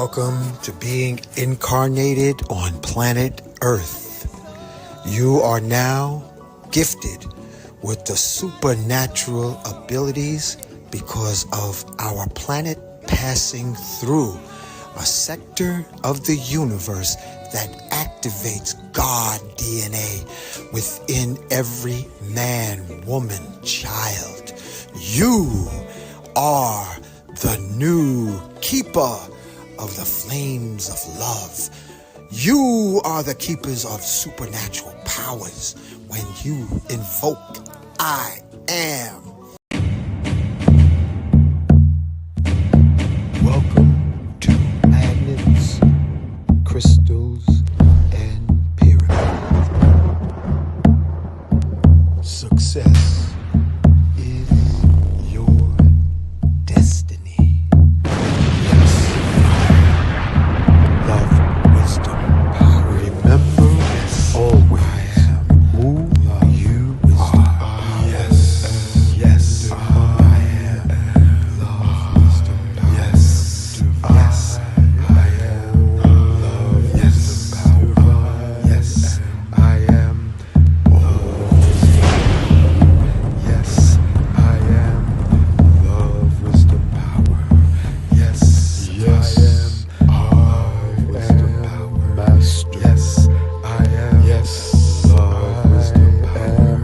Welcome to being incarnated on planet Earth. You are now gifted with the supernatural abilities because of our planet passing through a sector of the universe that activates God DNA within every man, woman, child. You are the new keeper of the flames of love. You are the keepers of supernatural powers when you invoke I am. Welcome to magnets, crystals, and pyramids. Success is your destiny. Love, wisdom, power. Remember always who you are. Yes, I am. Love, wisdom, power. Yes, I am. Love, wisdom, power. Yes, I am. Love, wisdom. Yes, I am. Love, wisdom, power. Yes, I am. Wisdom, power, master. Yes, I am. Yes, love, wisdom, power.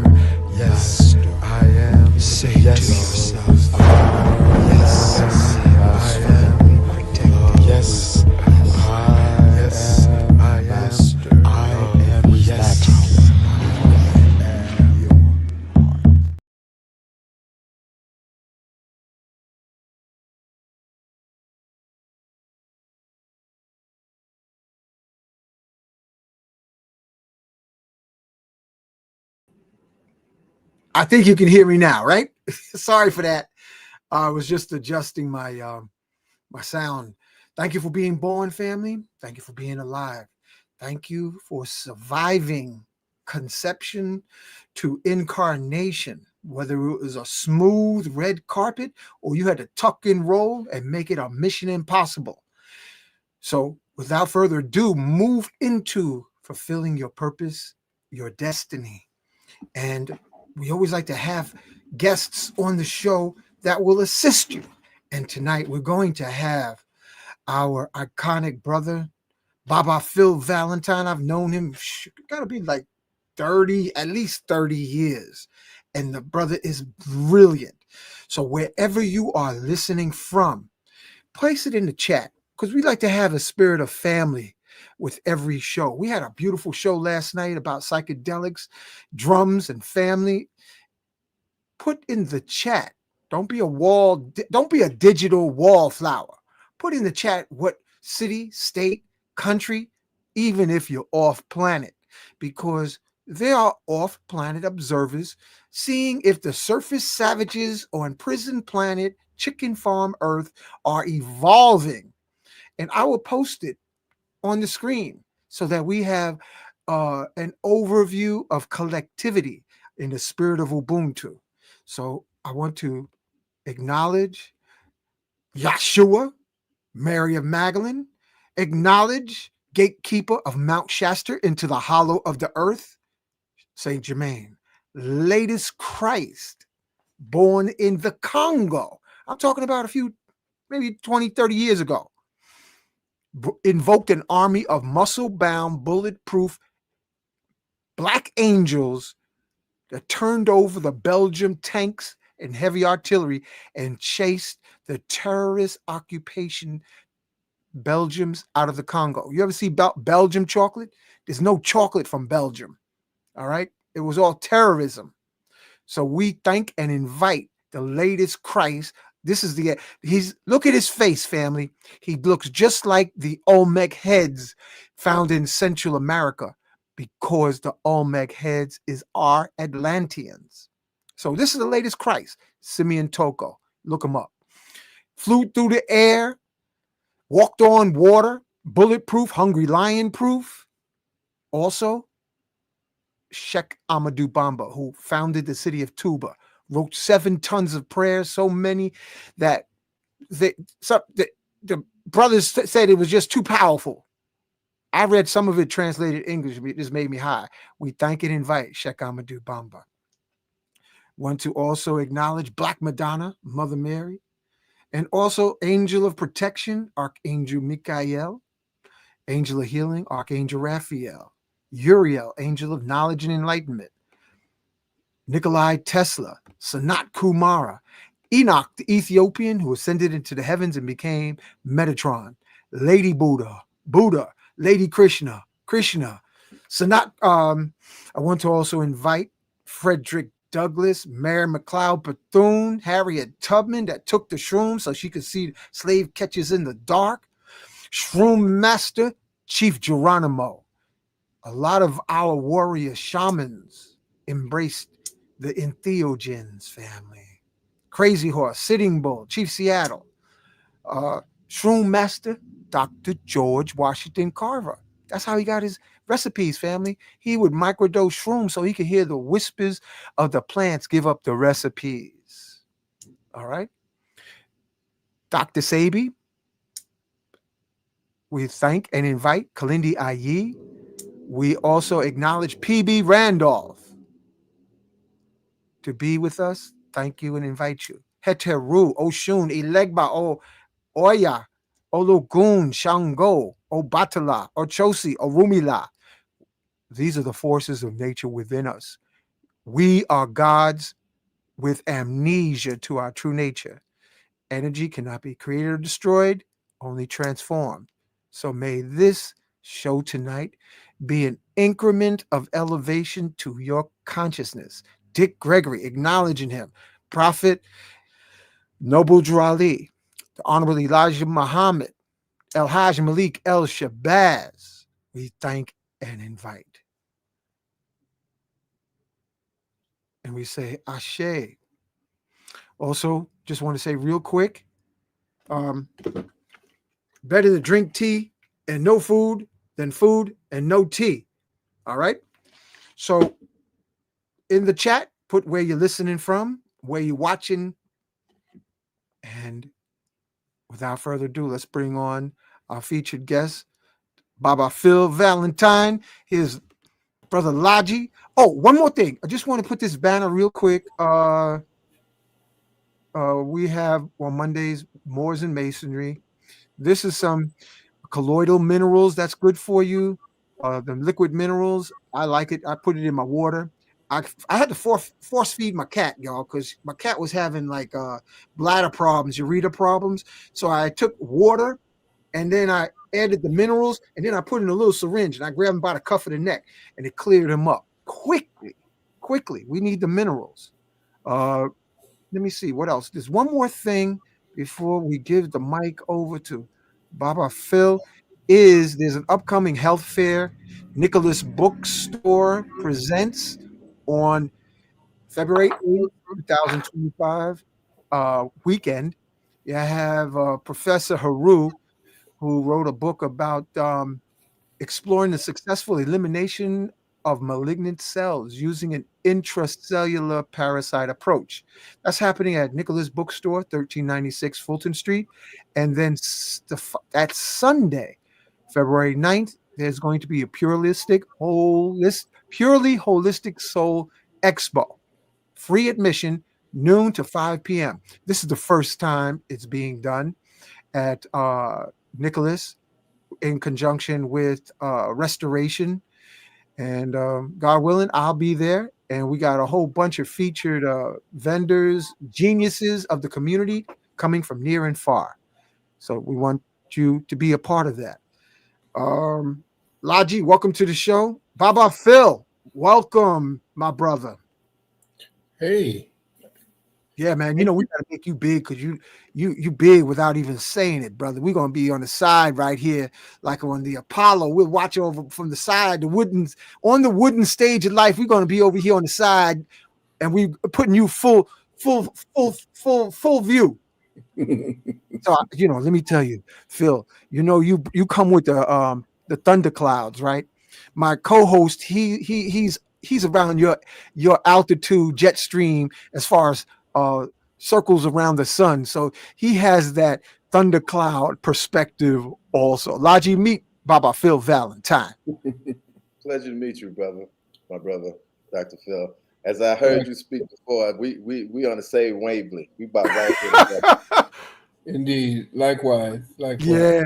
Yes, I am. Say to yourself, yes, I am. Protected. Yes, I am. Master. I am. Yes, I am your heart. I think you can hear me now, right? Sorry for that. I was just adjusting my sound. Thank you for being born, family. Thank you for being alive. Thank you for surviving conception to incarnation, whether it was a smooth red carpet or you had to tuck and roll and make it a mission impossible. So, without further ado, move into fulfilling your purpose, your destiny. And we always like to have guests on the show that will assist you. And tonight we're going to have our iconic brother, Baba Phil Valentine. I've known him, got to be like 30, at least 30 years. And the brother is brilliant. So wherever you are listening from, place it in the chat because we like to have a spirit of family with every show. We had a beautiful show last night about psychedelics, drums, and family. Put in the chat. Don't be a digital wallflower. Put in the chat what city, state, country, even if you're off planet, because there are off planet observers seeing if the surface savages on prison planet, chicken farm Earth are evolving. And I will post it on the screen so that we have an overview of collectivity in the spirit of Ubuntu. So I want to acknowledge Yahshua, Mary of Magdalene, acknowledge gatekeeper of Mount Shasta into the hollow of the earth, Saint Germain, latest Christ, born in the Congo. I'm talking about a few, maybe 20, 30 years ago. Invoked an army of muscle-bound, bulletproof black angels that turned over the Belgium tanks and heavy artillery and chased the terrorist occupation Belgians out of the Congo. You ever see Belgium chocolate? There's no chocolate from Belgium. All right. It was all terrorism. So we thank and invite the latest Christ. This is look at his face, family. He looks just like the Olmec heads found in Central America because the Olmec heads are Atlanteans. So this is the latest Christ, Simeon Toko. Look him up. Flew through the air, walked on water, bulletproof, hungry lion proof. Also, Sheikh Amadou Bamba, who founded the city of Tuba, wrote 7 tons of prayers, so many that the Brothers said it was just too powerful. I read some of it translated English. It just made me high. We thank and invite Sheikh Amadou Bamba. Want to also acknowledge Black Madonna, Mother Mary, and also Angel of Protection, Archangel Michael, Angel of Healing, Archangel Raphael, Uriel, Angel of Knowledge and Enlightenment, Nikolai Tesla, Sanat Kumara, Enoch the Ethiopian who ascended into the heavens and became Metatron, Lady Buddha, Buddha, Lady Krishna, Krishna, Sanat. I want to also invite Frederick Douglass, Mary McLeod Bethune, Harriet Tubman that took the shroom so she could see slave catchers in the dark, Shroom Master, Chief Geronimo. A lot of our warrior shamans embraced the entheogens family. Crazy Horse, Sitting Bull, Chief Seattle, Shroom Master, Dr. George Washington Carver. That's how he got his recipes, family. He would microdose shrooms so he could hear the whispers of the plants give up the recipes. All right. Dr. Sabi, we thank and invite Kalindi Ayi. We also acknowledge PB Randolph to be with us. Thank you and invite you. Heteru, Oshun, Ilegba, O Oya, Ologun, Shango, Obatala, Ochosi, Orumila. These are the forces of nature within us. We are gods with amnesia to our true nature. Energy cannot be created or destroyed, only transformed. So may this show tonight be an increment of elevation to your consciousness. Dick Gregory, acknowledging him. Prophet Noble Drali, the Honorable Elijah Muhammad, El Hajj Malik El Shabazz, we thank and invite. And we say Ashe. Also, just want to say real quick, better to drink tea and no food than food and no tea. All right? So in the chat, put where you're listening from, where you're watching. And without further ado, let's bring on our featured guest, Baba Phil Valentine, his brother Lalji. Oh, one more thing. I just want to put this banner real quick. We have on Mondays, Moors and Masonry. This is some colloidal minerals that's good for you. The liquid minerals, I like it. I put it in my water. I had to force feed my cat, y'all, because my cat was having like bladder problems, ureter problems. So I took water and then I added the minerals and then I put in a little syringe and I grabbed him by the cuff of the neck and it cleared him up quickly. We need the minerals. Let me see what else. There's one more thing before we give the mic over to Baba Phil. There's an upcoming health fair. Nicholas Bookstore presents on February 8th, 2025 weekend. You have Professor Haru, who wrote a book about exploring the successful elimination of malignant cells using an intracellular parasite approach. That's happening at Nicholas Bookstore, 1396 Fulton Street. And then that Sunday, February 9th, there's going to be a purely holistic soul expo. Free admission, noon to 5 p.m. This is the first time it's being done at Nicholas in conjunction with Restoration. And God willing, I'll be there. And we got a whole bunch of featured vendors, geniuses of the community coming from near and far. So we want you to be a part of that. Lalji, welcome to the show. Baba Phil, welcome, my brother. Hey. Yeah, man. You know, we gotta make you big because you big without even saying it, brother. We're gonna be on the side right here, like on the Apollo. We'll watch over from the side, on the wooden stage of life. We're gonna be over here on the side, and we putting you full view. So let me tell you, Phil. You come with the thunderclouds, right? My co-host, he's around your altitude jet stream as far as circles around the sun. So he has that thundercloud perspective also. Lalji, meet Baba Phil Valentine. Pleasure to meet you, brother. My brother, Dr. Phil. As I heard you speak before, we on the same wavelength. We about right here together. Indeed. Likewise. Yeah.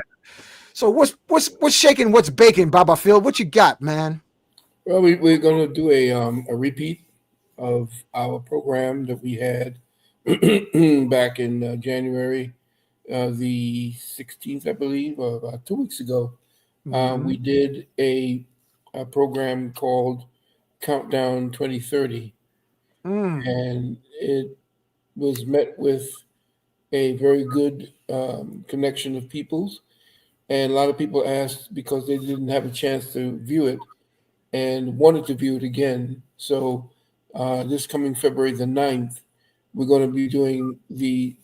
So what's shaking? What's baking, Baba Phil? What you got, man? Well, we're going to do a repeat of our program that we had back in January the 16th, I believe, about 2 weeks ago. We did a program called Countdown 2030, and it was met with a very good connection of peoples. And a lot of people asked because they didn't have a chance to view it and wanted to view it again. So this coming February the 9th, we're going to be doing the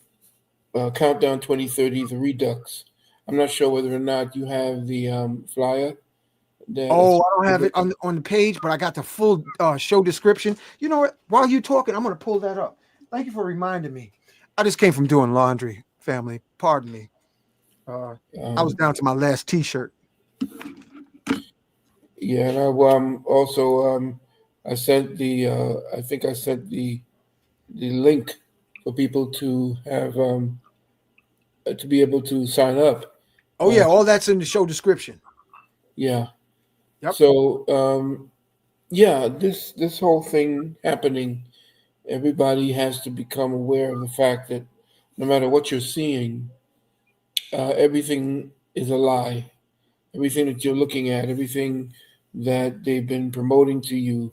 Countdown 2030, the Redux. I'm not sure whether or not you have the flyer. Oh, I don't have it on the page, but I got the full show description. You know what? While you're talking, I'm going to pull that up. Thank you for reminding me. I just came from doing laundry, family. Pardon me. I was down to my last T-shirt. Yeah, and I also I sent the I think I sent the link for people to have to be able to sign up. Oh yeah, all that's in the show description. Yeah. Yep. So yeah, this whole thing happening, everybody has to become aware of the fact that no matter what you're seeing, everything is a lie. Everything that you're looking at, everything that they've been promoting to you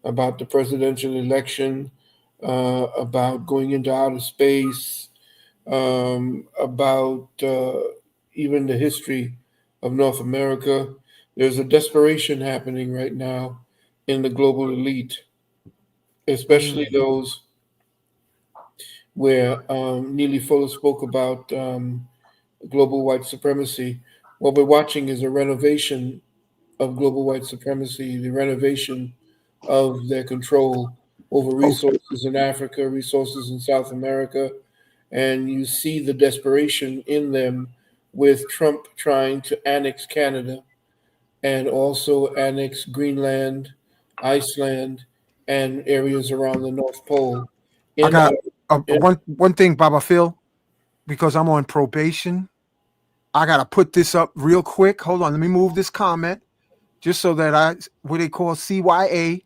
about the presidential election, about going into outer space, about even the history of North America. There's a desperation happening right now in the global elite, especially those where Neely Fuller spoke about global white supremacy. What we're watching is a renovation of global white supremacy, the renovation of their control over resources in Africa, resources in South America, and you see the desperation in them with Trump trying to annex Canada and also annex Greenland, Iceland, and areas around the North Pole. I got one thing, Baba Phil, because I'm on probation. I gotta put this up real quick. Hold on, let me move this comment just so that what they call CYA.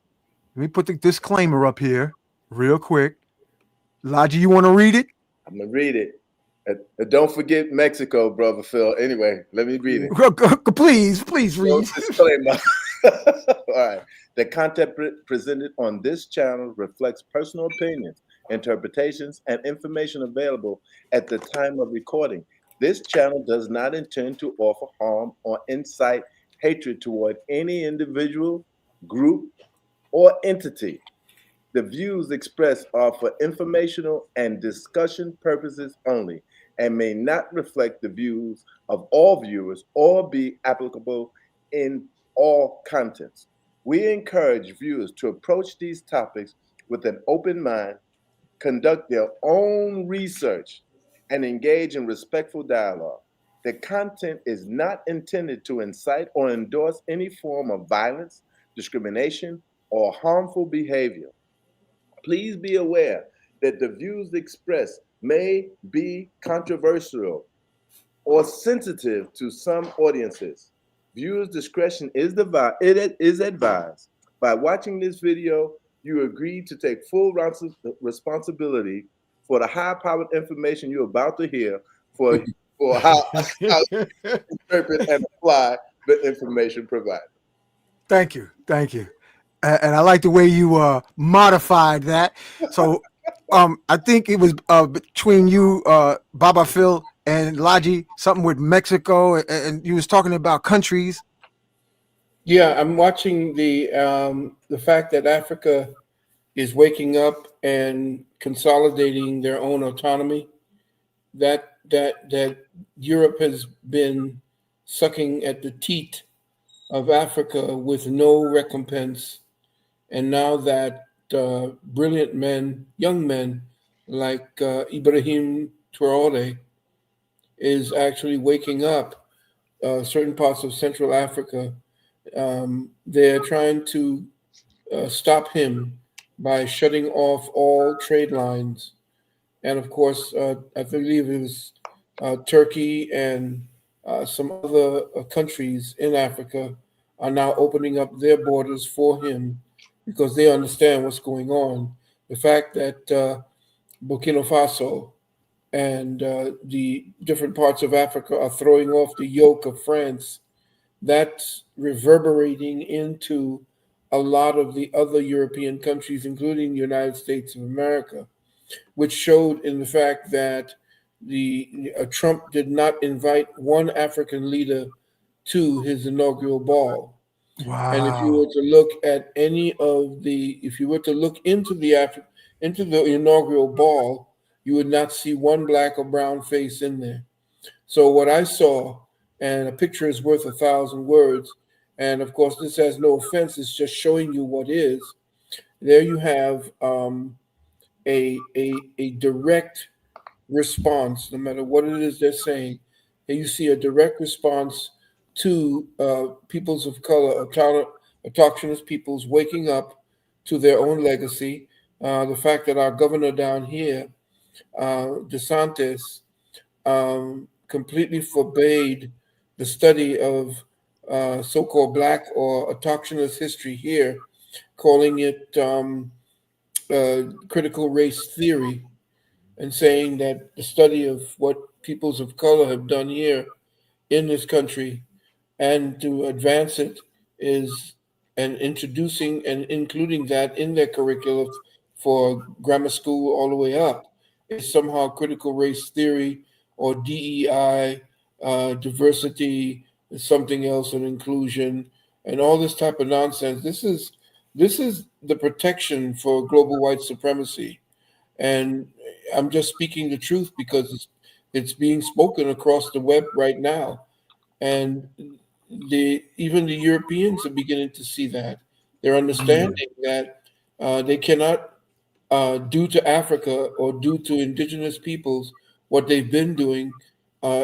Let me put the disclaimer up here real quick. Lalji, you want to read it? I'm gonna read it. Don't forget Mexico, brother Phil. Anyway, let me read it. Please read. Disclaimer. All right. The content presented on this channel reflects personal opinions, interpretations, and information available at the time of recording. This channel does not intend to offer harm or incite hatred toward any individual, group, or entity. The views expressed are for informational and discussion purposes only and may not reflect the views of all viewers or be applicable in all contents. We encourage viewers to approach these topics with an open mind, conduct their own research, and engage in respectful dialogue. The content is not intended to incite or endorse any form of violence, discrimination, or harmful behavior. Please be aware that the views expressed may be controversial or sensitive to some audiences. Viewers' discretion is advised. By watching this video, you agree to take full responsibility for the high-powered information you're about to hear for how to interpret and apply the information provided. Thank you. And I like the way you modified that. So I think it was between you, Baba Phil, and Lalji, something with Mexico, and you was talking about countries. Yeah, I'm watching the fact that Africa is waking up and consolidating their own autonomy. That Europe has been sucking at the teat of Africa with no recompense, and now that brilliant men, young men like Ibrahim Traore, is actually waking up certain parts of Central Africa. They're trying to stop him by shutting off all trade lines. And of course, I believe it was Turkey and some other countries in Africa are now opening up their borders for him because they understand what's going on. The fact that Burkina Faso and the different parts of Africa are throwing off the yoke of France, that's reverberating into a lot of the other European countries, including the United States of America, which showed in the fact that the Trump did not invite one African leader to his inaugural ball. And if you Wow. were to look at any of the, if you were to look into into the inaugural ball, you would not see one black or brown face in there. So what I saw, and a picture is worth 1,000 words, and of course this has no offense, it's just showing you what is. There you have a direct response, no matter what it is they're saying, and you see a direct response to peoples of color, autochthonous peoples waking up to their own legacy. The fact that our governor down here, DeSantis, completely forbade the study of so-called Black or autochthonous history here, calling it critical race theory, and saying that the study of what peoples of color have done here in this country and to advance it is and introducing and including that in their curricula for grammar school all the way up is somehow critical race theory or DEI, diversity, something else, and inclusion, and all this type of nonsense. This is the protection for global white supremacy, and I'm just speaking the truth because it's being spoken across the web right now, and even the Europeans are beginning to see that. They're Mm. understanding that they cannot do to Africa or do to indigenous peoples what they've been doing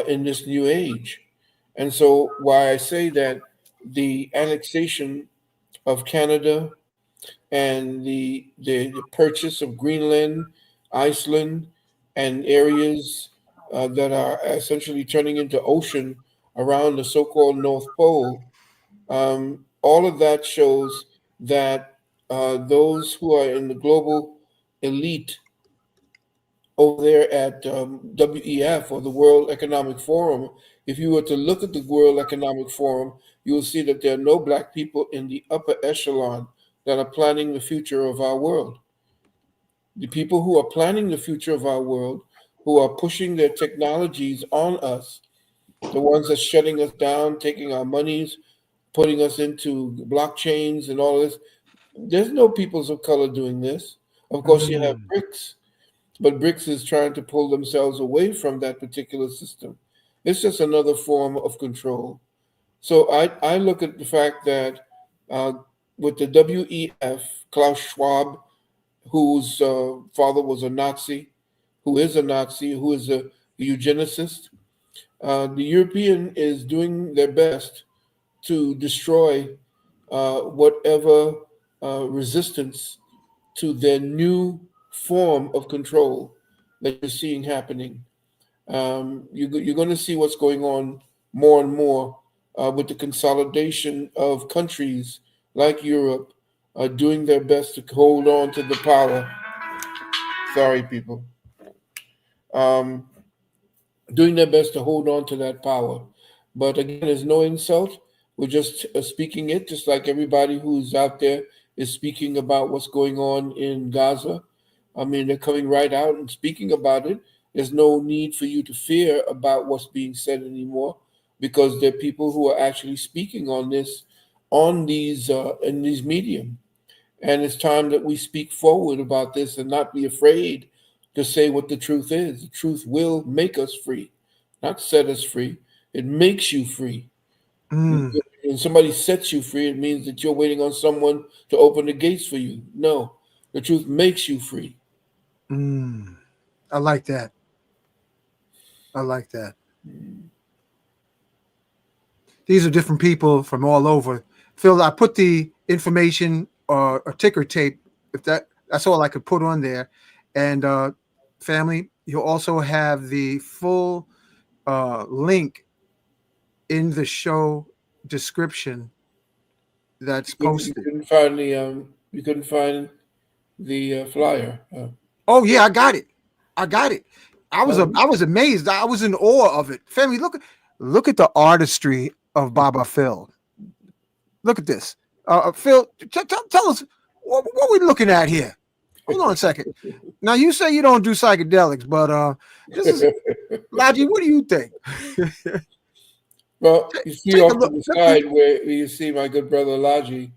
in this new age. And so, why I say that the annexation of Canada and the purchase of Greenland, Iceland, and areas that are essentially turning into ocean around the so-called North Pole, all of that shows that those who are in the global elite over there at WEF or the World Economic Forum, if you were to look at the World Economic Forum, you will see that there are no black people in the upper echelon that are planning the future of our world. The people who are planning the future of our world, who are pushing their technologies on us, the ones that's shutting us down, taking our monies, putting us into blockchains and all this, there's no peoples of color doing this. Of course, you have Mm. BRICS, but BRICS is trying to pull themselves away from that particular system. It's just another form of control. So I look at the fact that uh, with the WEF, Klaus Schwab, whose father was a Nazi, who is a Nazi, who is a eugenicist, the European is doing their best to destroy whatever resistance to their new form of control that you're seeing happening. You're going to see what's going on more and more with the consolidation of countries like Europe doing their best to hold on to the power. Sorry, people. Um, Doing their best to hold on to that power. But again, there's no insult. We're just speaking it, just like everybody who's out there is speaking about what's going on in Gaza. I mean, they're coming right out and speaking about it. There's no need for you to fear about what's being said anymore because there are people who are actually speaking on this, on these in these medium. And it's time that we speak forward about this and not be afraid to say what the truth is. The truth will make us free, not set us free. It makes you free. Mm. When somebody sets you free, it means that you're waiting on someone to open the gates for you. No, the truth makes you free. Mm. I like that. I like that. These are different people from all over. Phil, I put the information or ticker tape, if that's all I could put on there. And family, you'll also have the full link in the show description that's You posted. couldn't find the flyer. Oh yeah, I got it. I got it. Um, I was amazed. I was in awe of it. Family, look at the artistry of Baba Phil. Look at this. Phil, tell us what we're looking at here. Hold on a second. Now you say you don't do psychedelics, but this is Lalji. What do you think? well, you see Take a off to look. the side where you see my good brother Lalji.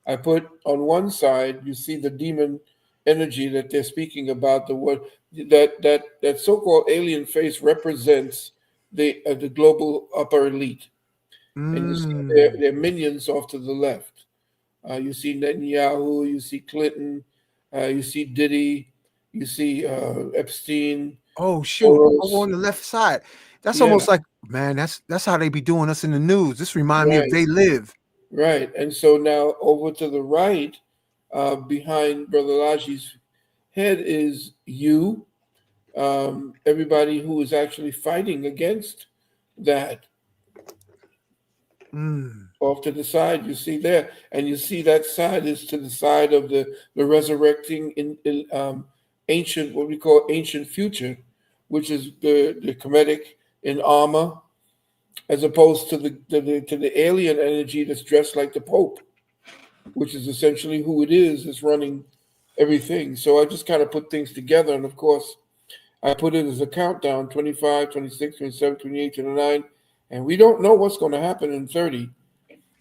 I put on one side, you see the demon energy that they're speaking about. The what that so-called alien face represents the global upper elite, and you see Mm. their minions off to the left. You see Netanyahu, you see Clinton, you see Diddy, you see Epstein, Oh shoot! Oh, Soros. on the left side. That's Yeah, almost like, man. That's how they be doing us in the news. This remind me of right, They Live. right. And so now over to the right, behind Brother Laji's head is you, everybody who is actually fighting against that. Mm. Off to the side, you see there, and you see that side is to the side of the resurrecting in ancient, what we call ancient future, which is the Kemetic in armor, as opposed to the alien energy that's dressed like the Pope, which is essentially who it is running everything. So I just kind of put things together, and of course I put it as a countdown: 25, 26, 27, 28, 29, and we don't know what's going to happen in 30.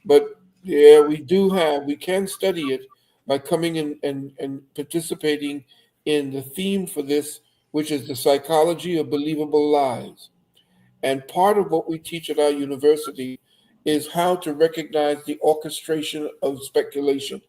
But yeah, we can study it by coming in and participating in the theme for this, which is the psychology of believable lies. And part of what we teach at our university is how to recognize the orchestration of speculation,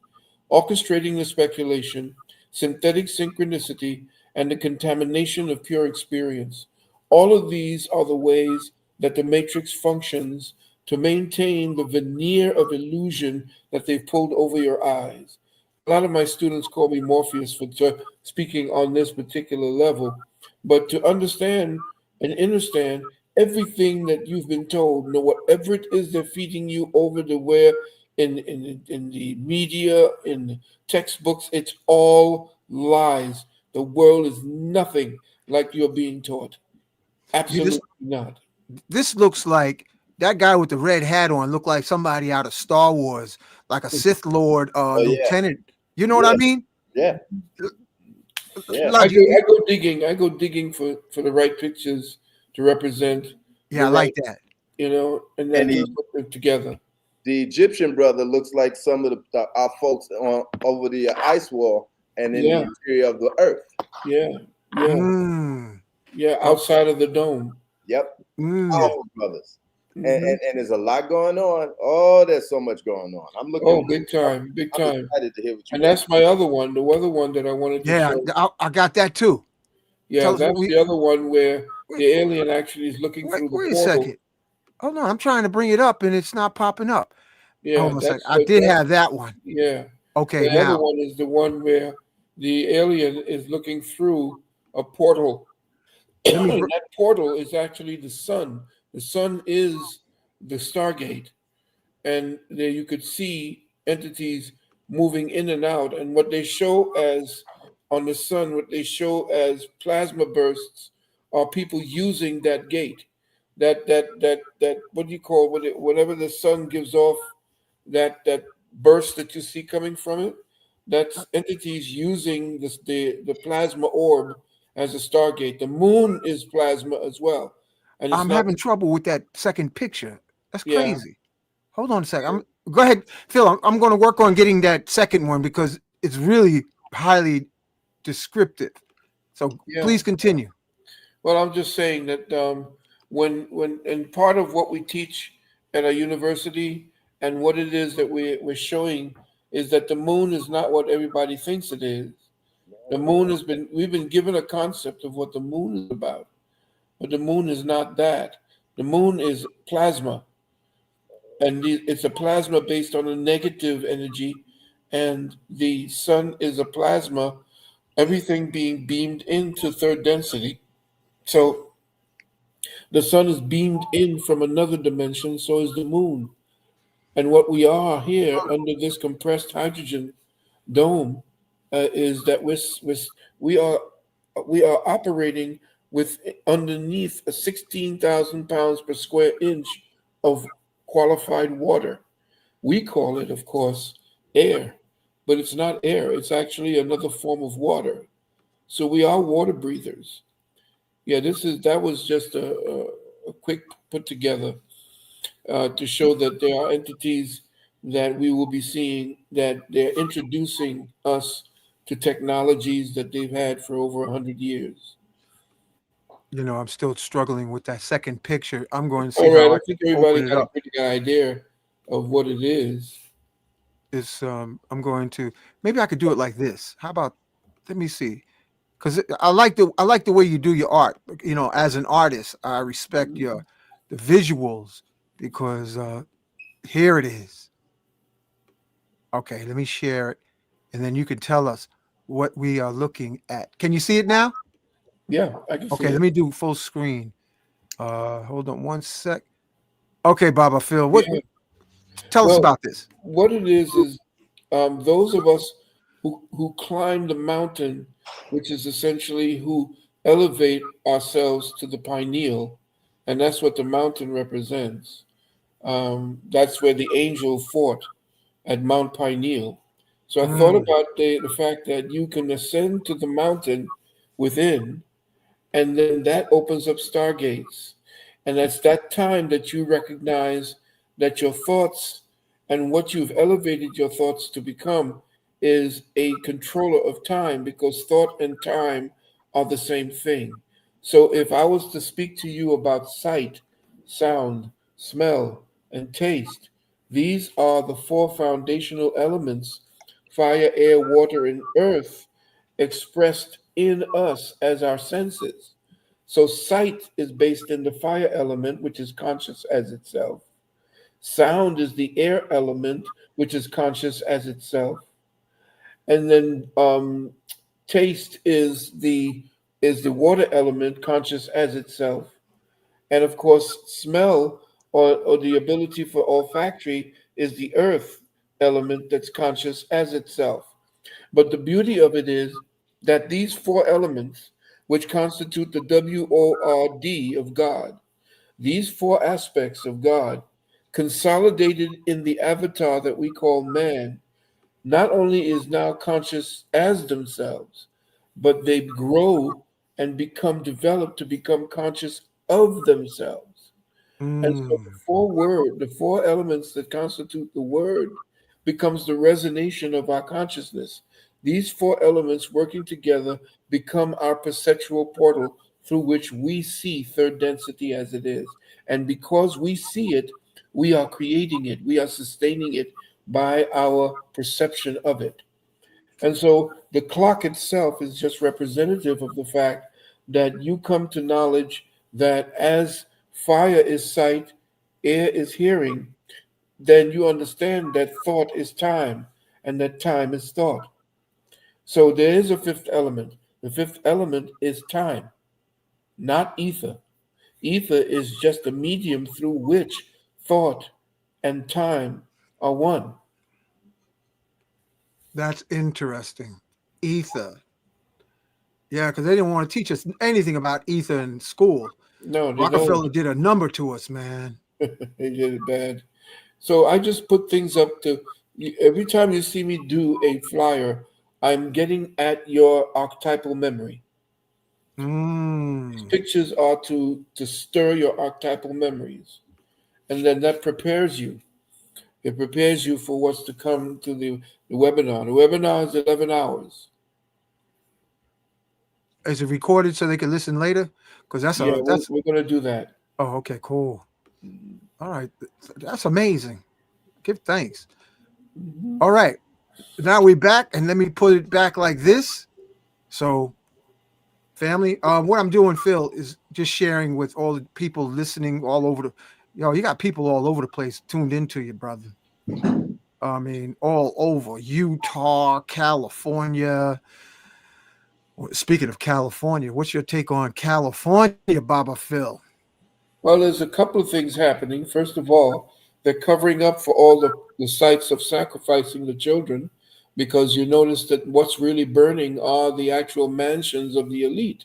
orchestrating the speculation, synthetic synchronicity, and the contamination of pure experience. All of these are the ways that the matrix functions to maintain the veneer of illusion that they've pulled over your eyes. A lot of my students call me Morpheus for speaking on this particular level, but to understand and understand everything that you've been told, whatever it is they're feeding you over the where in the media, in the textbooks, it's all lies. The world is nothing like you're being taught. You just Absolutely not. This looks like that guy with the red hat on looked like somebody out of Star Wars, like a Sith Lord Oh yeah, lieutenant. You know what I yeah, mean? yeah, yeah. I Lalji, go, I go digging. I go digging for the right pictures to represent yeah, the I like right, that. and And then just put them together. the Egyptian brother looks like some of our folks on over the ice wall and in the Yeah, interior of the earth. yeah, yeah, Mm. yeah. Oh, Outside of the dome. Yep, mm. Yeah. powerful brothers. Hmm. And there's a lot going on. Oh, there's so much going on. Oh, big time, big I'm time. excited to hear what you And got. that's my other one, the other one that I wanted to Yeah, show. I got that too. Yeah, Tell us what that's we. the other one where Wait, the alien actually is looking through the wait a portal. second. Hold on, I'm trying to bring it up and it's not popping up. Yeah, Hold on a second. that's I did have that one. yeah. Okay, The other now one is the one where the alien is looking through a portal. let me. And that portal is actually the sun. The sun is the Stargate, and there you could see entities moving in and out. And what they show as on the sun, what they show as plasma bursts, are people using that gate. That what do you call whatever the sun gives off, that burst that you see coming from it? That's entities using the plasma orb as a stargate. The moon is plasma as well, and it's I'm not. having trouble with that second picture. That's Yeah, crazy. Hold on a second. Go ahead, Phil. I'm going to work on getting that second one because it's really highly descriptive. So yeah. please continue. Well, I'm just saying that when and part of what we teach at our university and what it is that we're showing is that the moon is not what everybody thinks it is. The moon has been we've been given a concept of what the moon is about, but the moon is not that. The moon is plasma, and it's a plasma based on a negative energy, and the sun is a plasma, everything being beamed into third density. So the sun is beamed in from another dimension, so is the moon. And what we are here under this compressed hydrogen dome is that we are we are operating with underneath a 16,000 pounds per square inch of qualified water. We call it, of course, air, but it's not air. It's actually another form of water. So we are water breathers. Yeah, that was just a quick put together to show that there are entities that we will be seeing that they're introducing us to technologies that they've had for over 100 years. You know, I'm still struggling with that second picture. I'm going to see All right, how I I can think everybody open it got a up. pretty good idea of what it is. It's I'm going to, maybe I could do it like this. How about, let me see. Because I like the way you do your art. You know, as an artist, I respect your the visuals because here it is. Okay, let me share it, and then you can tell us what we are looking at. Can you see it now? Yeah, I can see Okay, let it. me do full screen. Hold on one sec. Okay, Baba Phil, Yeah. tell us Well, about this? what it is those of us who climb the mountain, which is essentially who elevate ourselves to the pineal, and that's what the mountain represents. That's where the angel fought at Mount Pineal. So I thought Mm, about the fact that you can ascend to the mountain within, and then that opens up stargates. And that's that time that you recognize that your thoughts and what you've elevated your thoughts to become is a controller of time because thought and time are the same thing. So if I was to speak to you about sight, sound, smell, and taste, these are the four foundational elements: fire, air, water, and earth expressed in us as our senses. So sight is based in the fire element, which is conscious as itself. Sound is the air element, which is conscious as itself. And then taste is the water element, conscious as itself. And of course, smell or the ability for olfactory is the earth element that's conscious as itself. But the beauty of it is that these four elements, which constitute the WORD of God, these four aspects of God, consolidated in the avatar that we call man, not only is now conscious as themselves, but they grow and become developed to become conscious of themselves. And so mm. the four elements that constitute the word becomes the resonation of our consciousness. These four elements working together become our perceptual portal through which we see third density as it is. And because we see it, we are creating it, we are sustaining it by our perception of it. And so the clock itself is just representative of the fact that you come to knowledge that as fire is sight, air is hearing, then you understand that thought is time and that time is thought. So there is a fifth element. The fifth element is time, not ether. Ether is just a medium through which thought and time are one. That's interesting. Ether. Yeah, because they didn't want to teach us anything about ether in school. No, they don't. Rockefeller did a number to us, man. They did it bad. So I just put things up to every time you see me do a flyer, I'm getting at your archetypal memory. These Mm. pictures are to stir your archetypal memories, and then that prepares you. It prepares you for what's to come to the webinar. The webinar is 11 hours. Is it recorded so they can listen later? Because Yeah, we're, that's we're going to do that. oh, okay, cool. All right. That's amazing. Give thanks. Mhm. All right. Now we're back, and let me put it back like this. So family. What I'm doing, Phil, is just sharing with all the people listening all over the. You got people all over the place tuned into you, brother. I mean, all over Utah, California. Speaking of California, what's your take on California, Baba Phil? Well, there's a couple of things happening. First of all, they're covering up for all the sites of sacrificing the children because you notice that what's really burning are the actual mansions of the elite.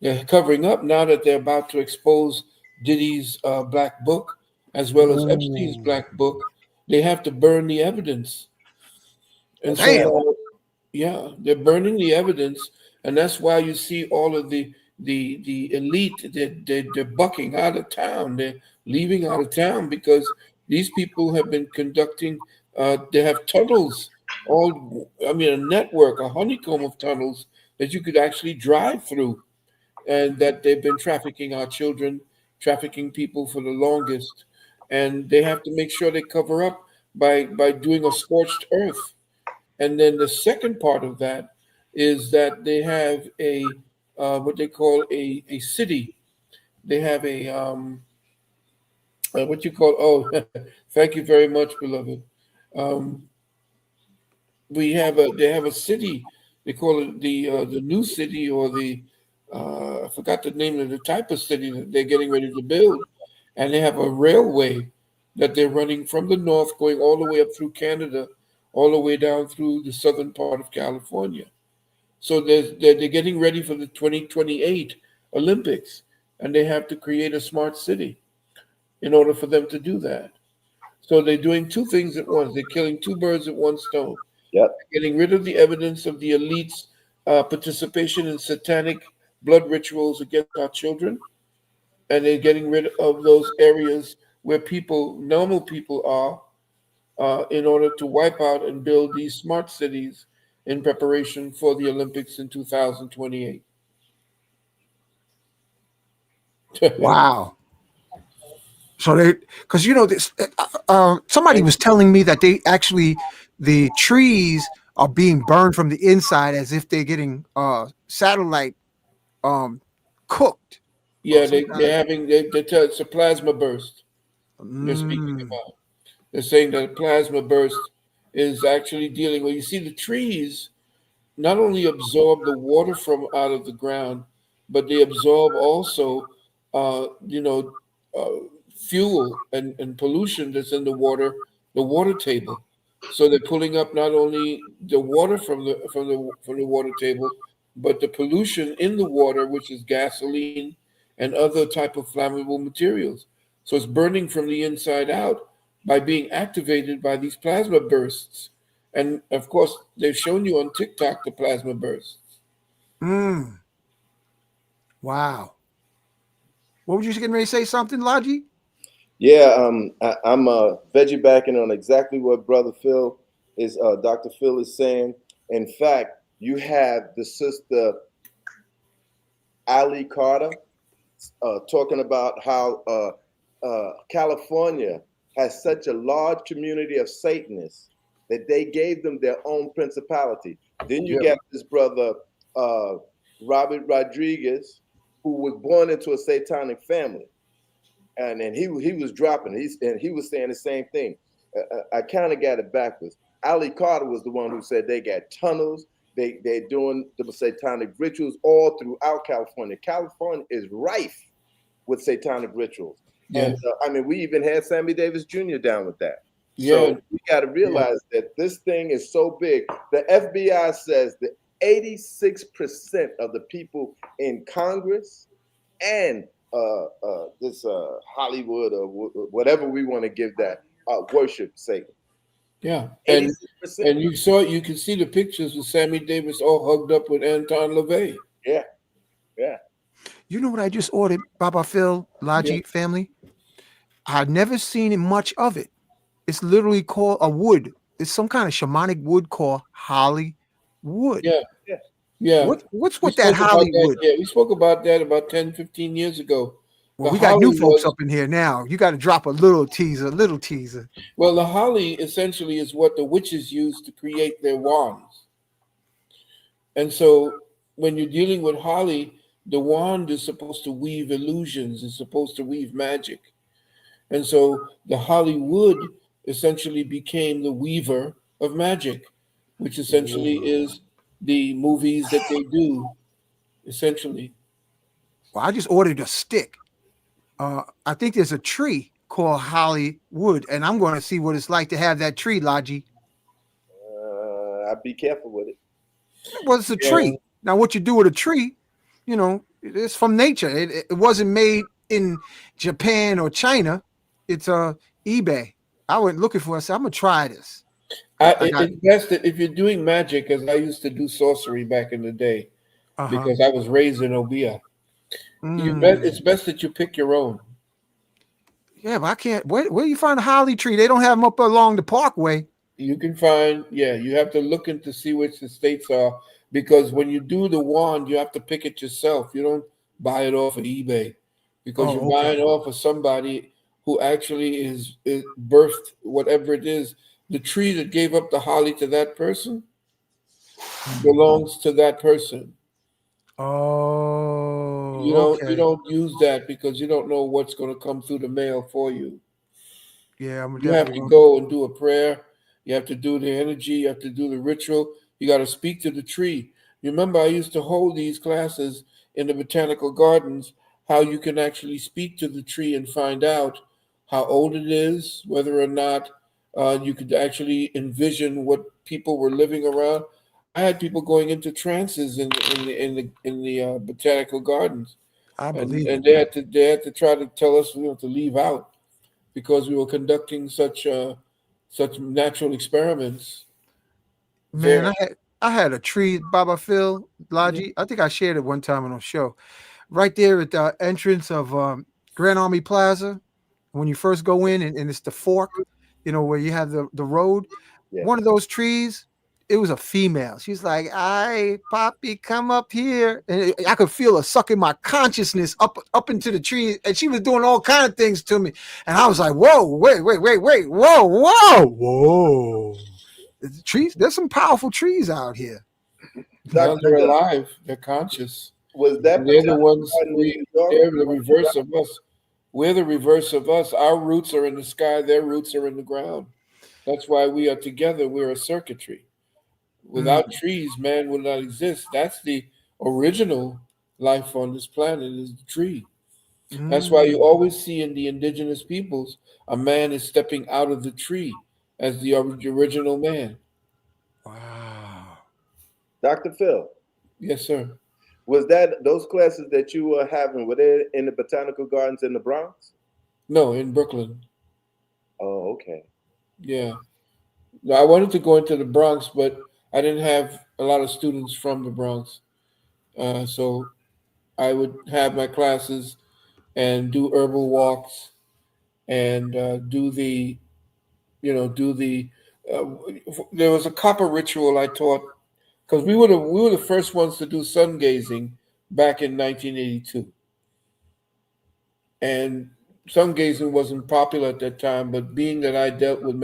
They're covering up now that they're about to expose Diddy's black book as well as Epstein's Ooh, black book. They have to burn the evidence. And so damn. now, yeah, they're burning the evidence, and that's why you see all of the elite. They're bucking out of town. They're leaving out of town because these people have been conducting. They have tunnels. I mean, a network, a honeycomb of tunnels that you could actually drive through, and that they've been trafficking our children, trafficking people for the longest, and they have to make sure they cover up by doing a scorched earth. And then the second part of that is that they have a what they call a city. They have a what you call thank you very much, beloved. Um, they have a city. They call it the new city or the I forgot the name of the type of city that they're getting ready to build, and they have a railway that they're running from the north, going all the way up through Canada, all the way down through the southern part of California. So they're getting ready for the 2028 Olympics, and they have to create a smart city in order for them to do that. So they're doing two things at once. They're killing two birds with one stone. Yep. Getting rid of the evidence of the elites' participation in satanic blood rituals against our children, and they're getting rid of those areas where normal people are, in order to wipe out and build these smart cities in preparation for the Olympics in 2028. Wow. So because this, somebody And was telling me that the trees are being burned from the inside as if they're getting satellite um, cooked or yeah, some kind they're having they tell it's a plasma burst of. they're speaking about. They're saying that a plasma burst is actually dealing with. You see, the trees not only absorb the water from out of the ground, but they absorb also, uh, you know, fuel and pollution that's in the water table. So they're pulling up not only the water from the water table, but the pollution in the water, which is gasoline and other type of flammable materials. So it's burning from the inside out by being activated by these plasma bursts. And of course, they've shown you on TikTok the plasma bursts. Mm, wow. What were you getting ready to say? Something, Lalji? Yeah, I'm veggie backing on exactly what Brother Phil is, Dr. Phil is saying. In fact, you have the sister Ali Carter talking about how California has such a large community of Satanists that they gave them their own principality. Then you Yep. get this brother Robert Rodriguez, who was born into a satanic family, and then he was dropping. He was saying the same thing. I kind of got it backwards. Ali Carter was the one who said they got tunnels. They're doing the satanic rituals all throughout California. California is rife with satanic rituals. Yeah. And I mean, we even had Sammy Davis Jr. down with that. Yeah. So we got to realize that this thing is so big. The FBI says that 86% of the people in Congress and this Hollywood or whatever we want to give that worship Satan. Yeah. 86%. And you can see the pictures of Sammy Davis all hugged up with Anton LaVey. Yeah. Yeah. You know what I just ordered, Baba Phil, Lalji Yeah. family? I've never seen much of it. It's literally called a wood. It's some kind of shamanic wood called holly wood. Yeah. Yeah. Yeah. What's We with that spoke about that. Hollywood? Yeah, we spoke about that about 10, 15 years ago. Well, The we got new holly folks was up in here now. You got to drop a little teaser, well, the holly essentially is what the witches use to create their wands. And so when you're dealing with holly, the wand is supposed to weave illusions, it's supposed to weave magic. And so the Hollywood essentially became the weaver of magic, which essentially Whoa. is the movies that they do, essentially. Well, I just ordered a stick. I think there's a tree called Hollywood, and I'm going to see what it's like to have that tree, Lalji. I'd be careful with it. Well, it's a Yeah. tree. Now, what you do with a tree, it's from nature. It wasn't made in Japan or China. It's eBay. I went looking for it. I said, I'm gonna try this. I got It's best that if you're doing magic, as I used to do sorcery back in the day, uh-huh. because I was raised in Obia. Mm. It's best that you pick your own. Yeah, but I can't. Where you find a holly tree? They don't have them up along the parkway. You can find, yeah, you have to look in to see which the states are, because when you do the wand, you have to pick it yourself. You don't buy it off of eBay, because you're Oh, buying okay. off of somebody who actually is birthed whatever it is. The tree that gave up the holly to that person belongs to that person. Oh, You okay. don't use that because you don't know what's going to come through the mail for you. Yeah, I'm You have definitely to going. go and do a prayer. You have to do the energy. You have to do the ritual. You got to speak to the tree. You remember, I used to hold these classes in the botanical gardens, how you can actually speak to the tree and find out how old it is, whether or not you could actually envision what people were living around. I had people going into trances in the botanical gardens, I and believe it, they man. had to try to tell us, to leave out, because we were conducting such natural experiments Man, there. I had a tree, Baba Phil, Mhm. Logi. I think I shared it one time on a show. Right there at the entrance of Grand Army Plaza, when you first go in, and it's the fork, where you have the road. Yeah. One of those trees, it was a female. She's like, "I, Poppy, come up here," and I could feel her sucking my consciousness up into the tree, and she was doing all kind of things to me, and I was like, "Whoa, wait, whoa, whoa, whoa!" The trees, there's some powerful trees out here. Well, Dr. they're Phil, alive. They're conscious. was that And they're the botanical ones garden in New York? they're the reverse of us. We're the reverse of us. Our roots are in the sky. Their roots are in the ground. That's why we are together. We're a circuitry. Without Mm, trees, man would not exist. That's the original life on this planet, is the tree. That's why you mm. always see in the indigenous peoples, a man is stepping out of the tree as the original man. Wow. Dr. Phil, Yes, sir. was that those classes that you were having, were they in the botanical gardens in the Bronx? No, in Brooklyn. Oh, okay. Yeah. No, I wanted to go into the Bronx, but I didn't have a lot of students from the Bronx. So I would have my classes and do herbal walks and do the. Uh, there was a copper ritual I taught, because we were the first ones to do sun gazing back in 1982, and sun gazing wasn't popular at that time. But being that I dealt with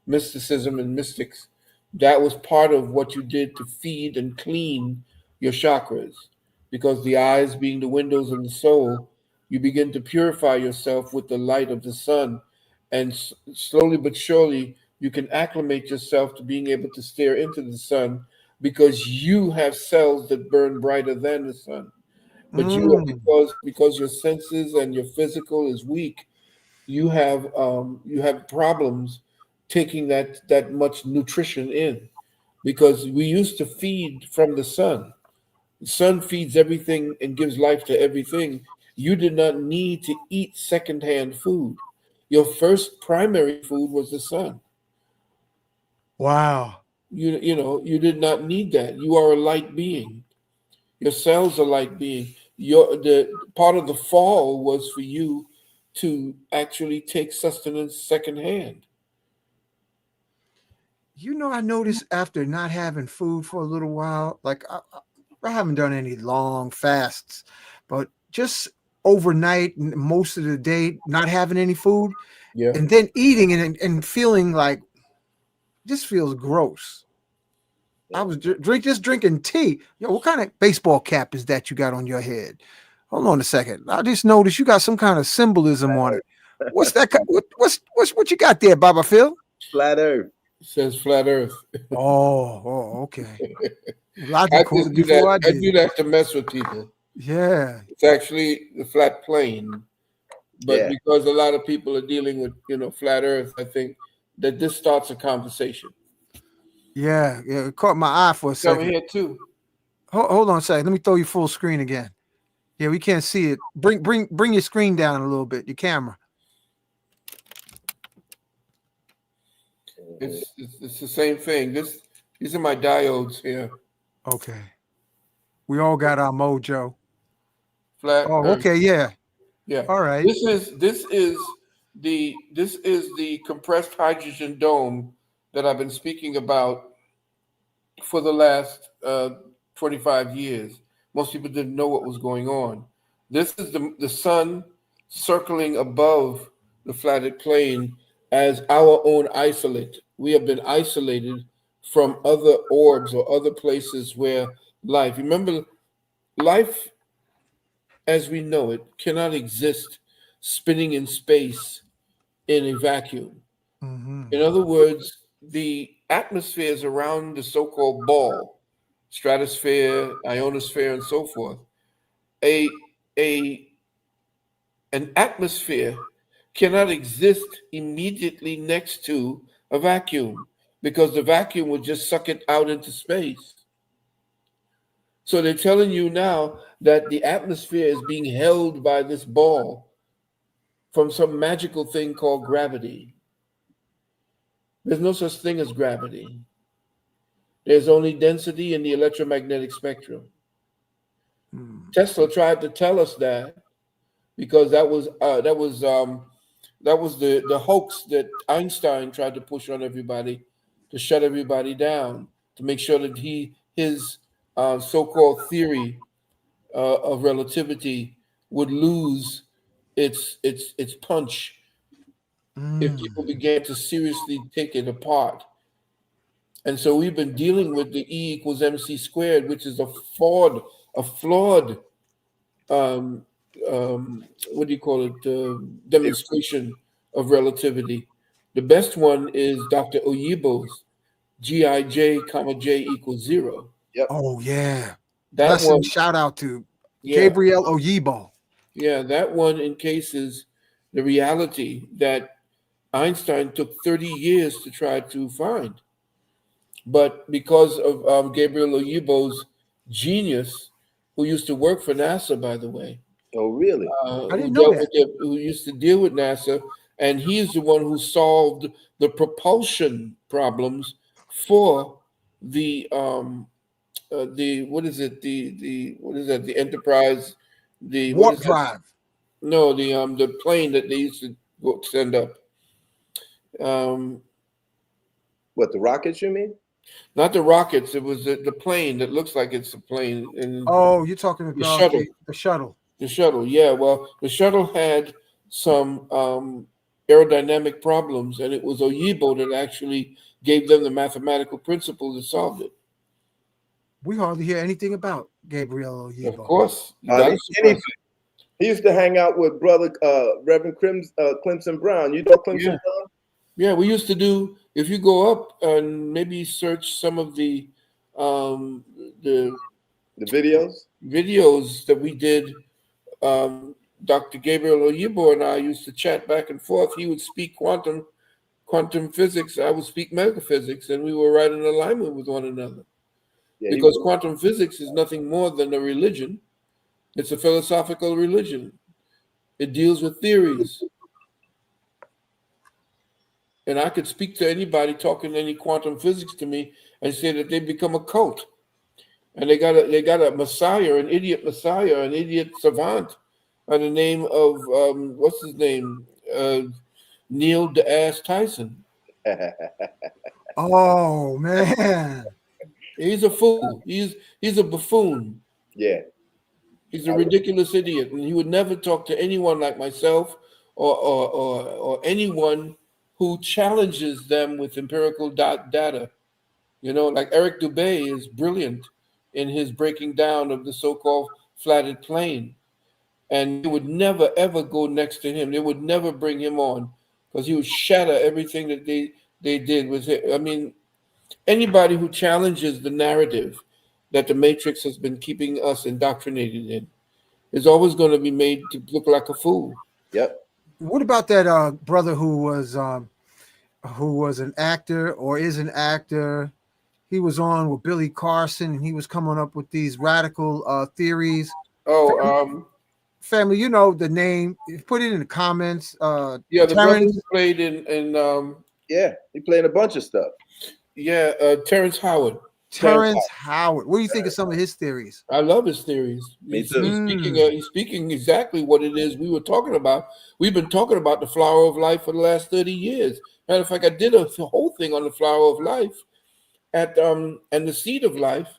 mysticism and mystics, that was part of what you did to feed and clean your chakras, because the eyes being the windows of the soul, you begin to purify yourself with the light of the sun, and slowly but surely you can acclimate yourself to being able to stare into the sun, because you have cells that burn brighter than the sun. But you are, Mm. because your senses and your physical is weak, you have problems taking that much nutrition in, because we used to feed from the sun. The sun feeds everything and gives life to everything. You did not need to eat secondhand food. Your first primary food was the sun. Wow. You did not need that. You are a light being. Your cells are light being. The part of the fall was for you to actually take sustenance secondhand. I noticed after not having food for a little while, like I haven't done any long fasts, but just overnight, most of the day, not having any food, Yeah. and then eating and feeling like this feels gross. I was just drinking tea. Yo, what kind of baseball cap is that you got on your head? Hold on a second. I just noticed you got some kind of symbolism on it. What's that? What you got there, Baba Phil? Flat Earth. It says flat Earth. Oh, okay. Lalji I caught just it do before that. I I did. do that to mess with people. Yeah. It's actually the flat plane, but Yeah. because a lot of people are dealing with flat Earth, I think that this starts a conversation. Yeah. It caught my eye for a It's over second. here too. Hold on a second. Let me throw you full screen again. Yeah, we can't see it. Bring your screen down a little bit, your camera. It's the same thing. These are my diodes here. Okay. We all got our mojo. Flat Oh, Earth. okay, yeah. Yeah. All right. This is the compressed hydrogen dome that I've been speaking about for the last 25 years. Most people didn't know what was going on. This is the sun circling above the flatted plane as our own isolate. We have been isolated from other orbs or other places where life. Remember, life as we know it cannot exist spinning in space in a vacuum. Mm-hmm. In other words, the atmospheres around the so-called ball, stratosphere, ionosphere, and so forth, a an atmosphere cannot exist immediately next to a vacuum because the vacuum would just suck it out into space. So they're telling you now that the atmosphere is being held by this ball from some magical thing called gravity. There's no such thing as gravity. There's only density in the electromagnetic spectrum. Mm. Tesla tried to tell us that because that was the hoax that Einstein tried to push on everybody to shut everybody down, to make sure that his so-called theory of relativity would lose its punch if people Mm. began to seriously take it apart. And so we've been dealing with the E equals MC squared, which is a flawed um, what do you call it, demonstration of relativity. The best one is Dr. Oyibo's Gij, comma J equals 0. Yep. Oh, yeah. That Blessing, one, shout out to yeah, Gabriel Oyibo. yeah, that one encases the reality that Einstein took 30 years to try to find. But because of Gabriel Oyibo's genius, who used to work for NASA, by the way, Oh, really? I didn't know that. who used to deal with NASA, and he's the one who solved the propulsion problems for the what is it the what is that the Enterprise the what is Warp that drive. no the plane that they used to send up um, What, the rockets, you mean? not the rockets, it was the plane that looks like it's a plane, and Oh, you're talking the about shuttle. the shuttle. The shuttle, yeah. Well, the shuttle had some aerodynamic problems, and it was Oyibo that actually gave them the mathematical principle that solved it. We hardly hear anything about Gabriel Of Oyibo. course, you got to suppress Anything. He used to hang out with brother Reverend Clemson Brown. You know it. Clemson Yeah, Brown? yeah. We used to do. If you go up and maybe search some of the um, the The videos? videos that we did, Dr. Gabriel Oyibo and I used to chat back and forth. He would speak quantum physics. I would speak metaphysics, and we were right in alignment with one another. Yeah, Because quantum physics is nothing more than a religion. It's a philosophical religion. It deals with theories. And I could speak to anybody talking any quantum physics to me and say that they become a cult. And they got a messiah, an idiot messiah, an idiot savant by the name of what's his name? Neil deGrasse Tyson. Oh man. He's a fool. He's a buffoon. yeah. He's a ridiculous idiot, and he would never talk to anyone like myself or anyone who challenges them with empirical data. You know, like Eric Dubay is brilliant in his breaking down of the so-called flatted plane. And they would never ever go next to him. They would never bring him on because he would shatter everything that they did with it. I mean, anybody who challenges the narrative that the Matrix has been keeping us indoctrinated in is always going to be made to look like a fool. Yep. What about that brother who was an actor or is an actor? He was on with Billy Carson, and he was coming up with these radical theories. Oh, Family, you know the name. Put it in the comments. yeah, the brother Terrence. who played in Yeah, he played a bunch of stuff. yeah, Terrence Howard. Terrence Howard. What do you think of some of his theories? I love his theories. Me He's, too. he's speaking exactly what it is we were talking about. We've been talking about the flower of life for the last 30 years. Matter of fact, I did a whole thing on the flower of life at and the seed of life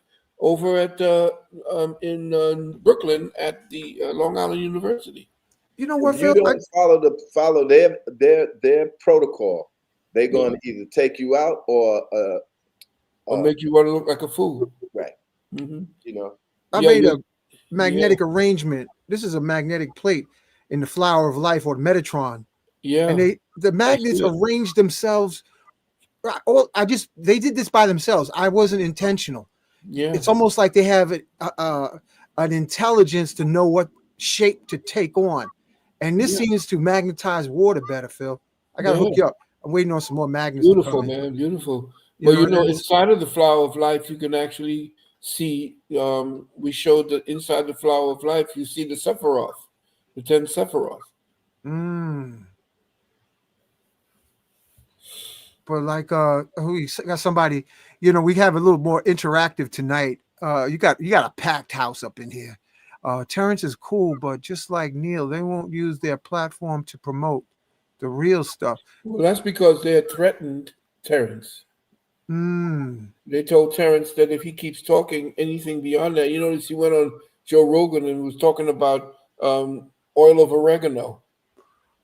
over at in Brooklyn at the Long Island University. You know what, If you Phil? don't follow their protocol, they're going to either take you out Or make you want to look like a fool. right. Mm-hmm. You know. I made a magnetic arrangement. This is a magnetic plate in the flower of life or Metatron. Yeah. And the magnets arranged themselves. They did this by themselves. I wasn't intentional. Yeah. It's almost like they have an intelligence to know what shape to take on. And this seems to magnetize water better, Phil. I gotta hook you up. I'm waiting on some more magnets. Beautiful, man. Beautiful. But you know, inside of the flower of life, you can actually see. We showed that inside the flower of life, you see the Sephiroth, the 10 Sephiroth. But like, we got somebody. You know, we have a little more interactive tonight. You got a packed house up in here. Terrence is cool, but just like Neil, they won't use their platform to promote the real stuff. Well, that's because they had threatened Terrence. They told Terrence that if he keeps talking anything beyond that, you notice he went on Joe Rogan and was talking about oil of oregano.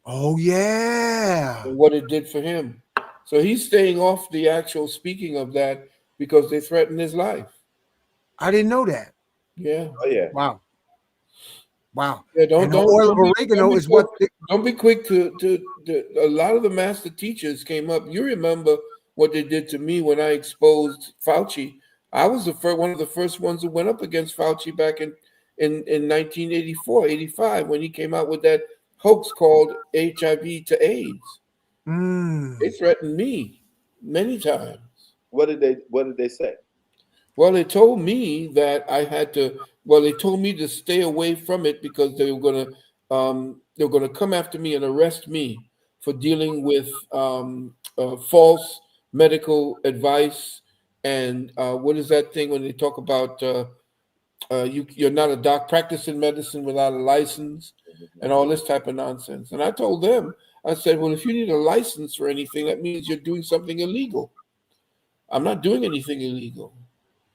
Oh yeah, and what it did for him. So he's staying off the actual speaking of that because they threatened his life. I didn't know that. Yeah. Oh yeah. Wow. Yeah, don't be quick to a lot of the master teachers came up. You remember what they did to me when I exposed Fauci. I was one of the first ones who went up against Fauci back in 1984, 85, when he came out with that hoax called HIV to AIDS. They threatened me many times. What did they say? Well, they told me that I had to. Well, they told me to stay away from it because they were going to come after me and arrest me for dealing with false medical advice and what is that thing when they talk about you're not a doc practicing medicine without a license and all this type of nonsense. And I told them, I said, well, if you need a license for anything, that means you're doing something illegal. I'm not doing anything illegal.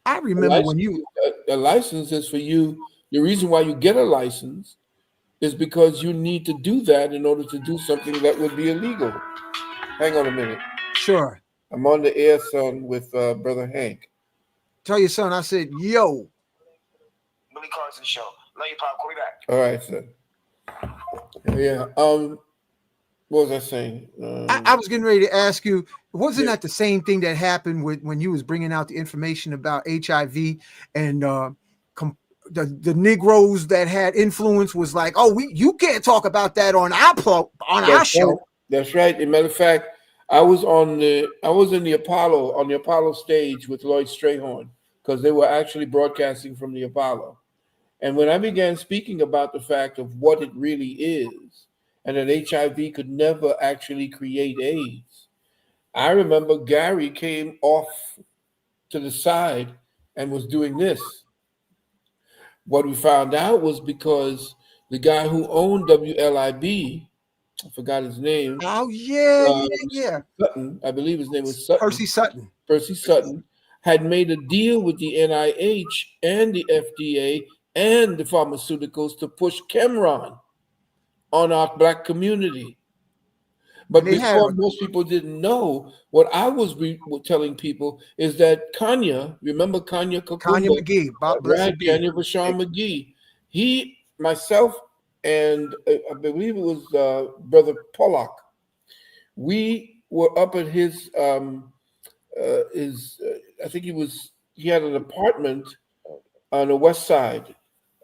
I remember when a license is for you. The reason why you get a license is because you need to do that in order to do something that would be illegal. Hang on a minute. Sure. I'm on the air, son, with Brother Hank. Tell your son I said, yo. Billy Carson show. Love you, Pop. Call me back. All right, son. Yeah. What was I saying? I was getting ready to ask you, wasn't that the same thing that happened when you was bringing out the information about HIV and the Negroes that had influence was like, oh, you can't talk about that on our show. That's right. As a matter of fact, I was in the Apollo stage with Lloyd Strayhorn because they were actually broadcasting from the Apollo. And when I began speaking about the fact of what it really is, and that HIV could never actually create AIDS, I remember Gary came off to the side and was doing this. What we found out was because the guy who owned WLIB, I forgot his name. Oh, yeah. Sutton, I believe his name was Sutton. Percy Sutton had made a deal with the NIH and the FDA and the pharmaceuticals to push Chemron on our Black community. But they had before, most people didn't know, what I was telling people is that Kanye, remember Kanye Kanye Kakumba, McGee, right? blessed be. Kanye Vashon McGee. He, myself, and I believe it was Brother Pollock. We were up at his I think he had an apartment on the west side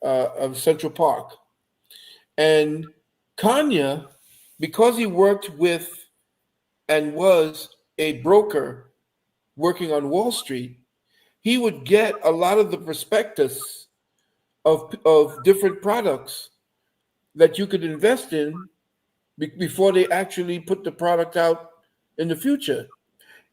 of Central Park. And Kanye, because he worked with and was a broker working on Wall Street, he would get a lot of the prospectus of different products that you could invest in before they actually put the product out in the future.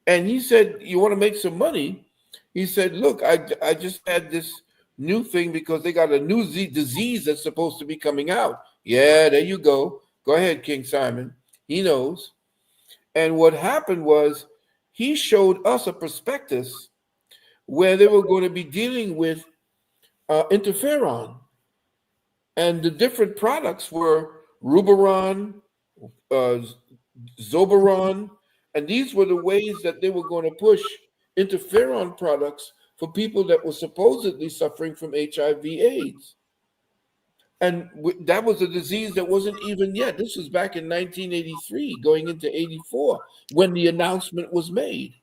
And he said, "You want to make some money?" He said, "Look, I just had this new thing because they got a new disease that's supposed to be coming out." Yeah, there you go. Go ahead, King Simon. He knows. And what happened was he showed us a prospectus where they were going to be dealing with interferon. And the different products were Ruberon, uh, Zoberon, and these were the ways that they were going to push interferon products for people that were supposedly suffering from HIV/AIDS. And that was a disease that wasn't even yet. This was back in 1983, going into 84, when the announcement was made.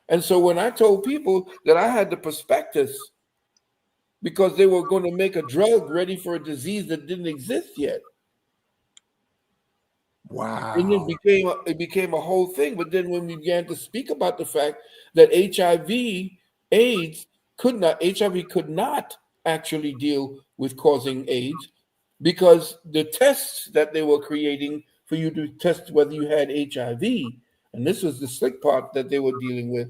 And so when I told people that I had the prospectus because they were going to make a drug ready for a disease that didn't exist yet, and Wow. it became a whole thing. But then when we began to speak about the fact that HIV could not actually deal with causing AIDS, because the tests that they were creating for you to test whether you had HIV, and this was the slick part that they were dealing with,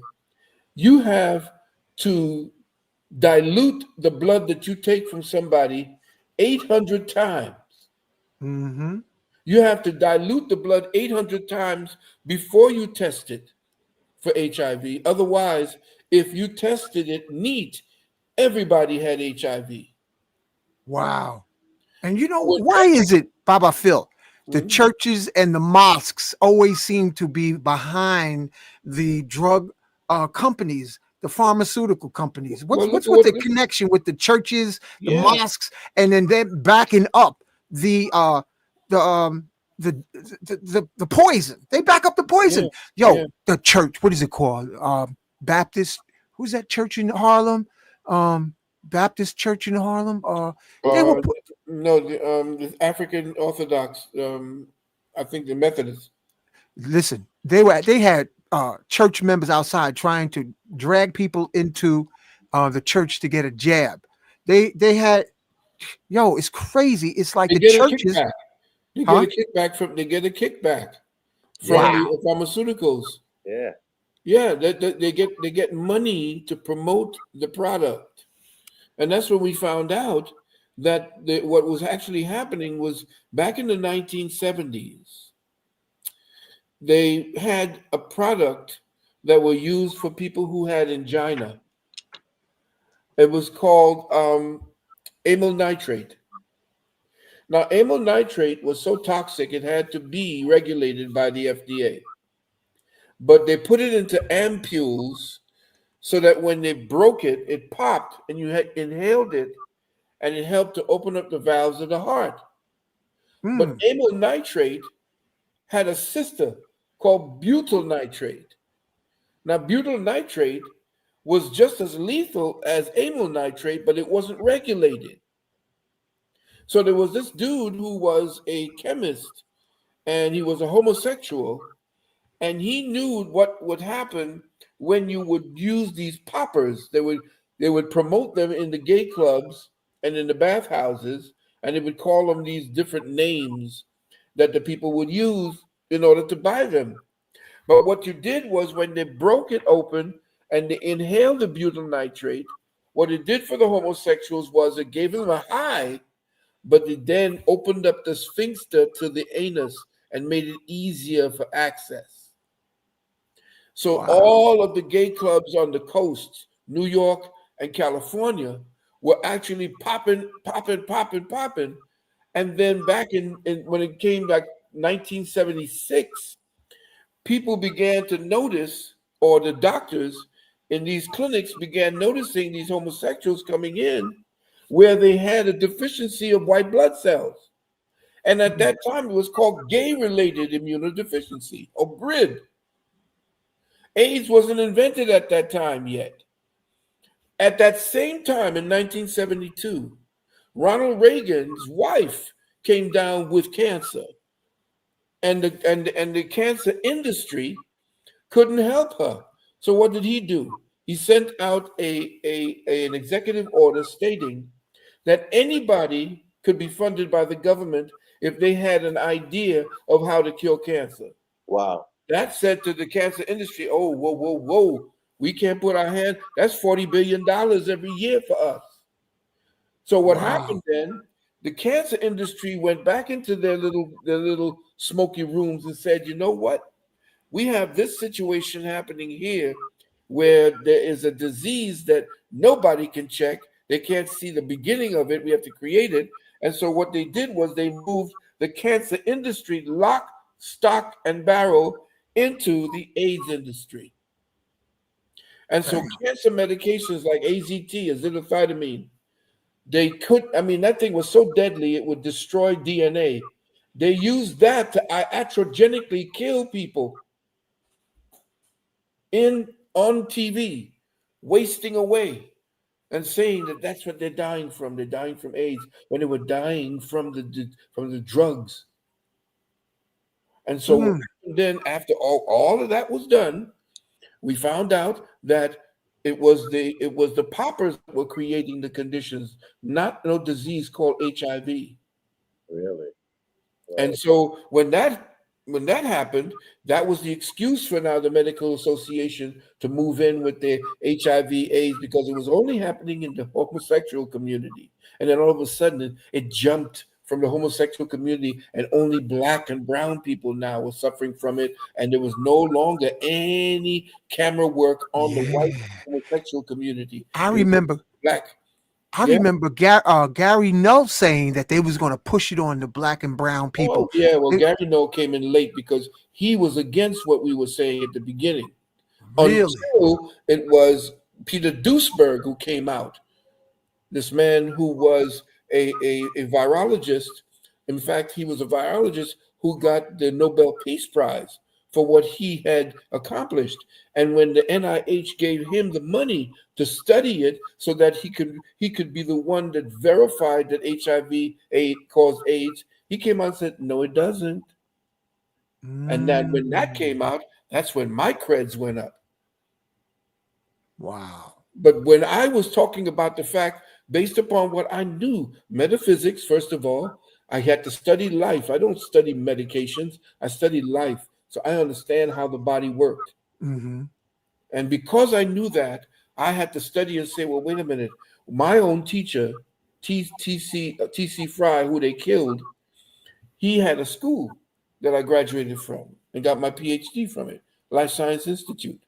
you have to dilute the blood that you take from somebody 800 times. Mm-hmm. You have to dilute the blood 800 times before you test it for HIV. Otherwise, if you tested it neat, everybody had HIV. Wow. And you know, When why is it, Baba Phil, the Mhm. churches and the mosques always seem to be behind the drug companies, the pharmaceutical companies? Well, look What's at with what the connection with the churches, the yeah, mosques, and then they're backing up the um the poison. They back up the yeah, poison. yeah. Yo, the church, what is it called? Baptist. Who's that church in Harlem? Baptist Church in Harlem. They will Uh, put. no, the African Orthodox, I think the Methodists. Listen, they had church members outside trying to drag people into the church to get a jab. They had, yo, it's crazy. It's like They the get a churches, kickback. huh? They get a kickback from Yeah, Wow. the pharmaceuticals. yeah. Yeah, they get money to promote the product. And that's when we found out that what was actually happening was back in the 1970s, they had a product that were used for people who had angina. It was called amyl nitrate. Now, amyl nitrate was so toxic it had to be regulated by the FDA. But they put it into ampules so that when they broke it, it popped and you had inhaled it and it helped to open up the valves of the heart. But Mm, amyl nitrate had a sister called butyl nitrate. Now, butyl nitrate was just as lethal as amyl nitrate, but it wasn't regulated. So there was this dude who was a chemist and he was a homosexual, and he knew what would happen when you would use these poppers. They would promote them in the gay clubs and in the bathhouses, and they would call them these different names that the people would use in order to buy them. But what you did was when they broke it open and they inhaled the butyl nitrate, what it did for the homosexuals was it gave them a high, but it then opened up the sphincter to the anus and made it easier for access. So wow. all of the gay clubs on the coast, New York and California, were actually popping, popping, popping, popping. And then back in when it came back 1976, people began to notice, or the doctors in these clinics began noticing these homosexuals coming in where they had a deficiency of white blood cells. And at that time, it was called gay-related immunodeficiency, or GRID. AIDS wasn't invented at that time yet. At that same time, in 1972, Ronald Reagan's wife came down with cancer, and the cancer industry couldn't help her. So what did he do? He sent out an executive order stating that anybody could be funded by the government if they had an idea of how to cure cancer. Wow. That said to the cancer industry, oh, whoa, whoa, whoa, we can't put our hand, that's $40 billion every year for us. So what happened then, the cancer industry went back into their little smoky rooms and said, you know what? We have this situation happening here where there is a disease that nobody can check. They can't see the beginning of it. We have to create it. And so what they did was they moved the cancer industry lock, stock, and barrel into the AIDS industry. And so cancer medications like AZT, azidophydamine, that thing was so deadly it would destroy DNA. They used that to iatrogenically kill people on TV, wasting away and saying that that's what they're dying from. They're dying from AIDS when they were dying from the drugs. And so then after all of that was done, we found out that it was the poppers that were creating the conditions, not no disease called HIV. Really? And so when that happened, that was the excuse for now the medical association to move in with the HIV/AIDS, because it was only happening in the homosexual community. And then all of a sudden it jumped from the homosexual community, and only Black and brown people now were suffering from it. And there was no longer any camera work on the white homosexual community. I remember Black. I remember Gary Null saying that they was going to push it on the Black and brown people. Oh, yeah, well, Gary Null came in late because he was against what we were saying at the beginning. Really? Until it was Peter Duesberg who came out. This man who was a virologist. In fact, he was a virologist who got the Nobel Peace Prize for what he had accomplished. And when the NIH gave him the money to study it so that he could be the one that verified that HIV caused AIDS, he came out and said, no, it doesn't. And then when that came out, that's when my creds went up. Wow. But when I was talking about the fact, based upon what I knew, metaphysics, first of all, I had to study life. I don't study medications. I study life. So I understand how the body worked. Mm-hmm. And because I knew that, I had to study and say, well, wait a minute. My own teacher, T.C. Fry, who they killed, he had a school that I graduated from and got my PhD from it, Life Science Institute.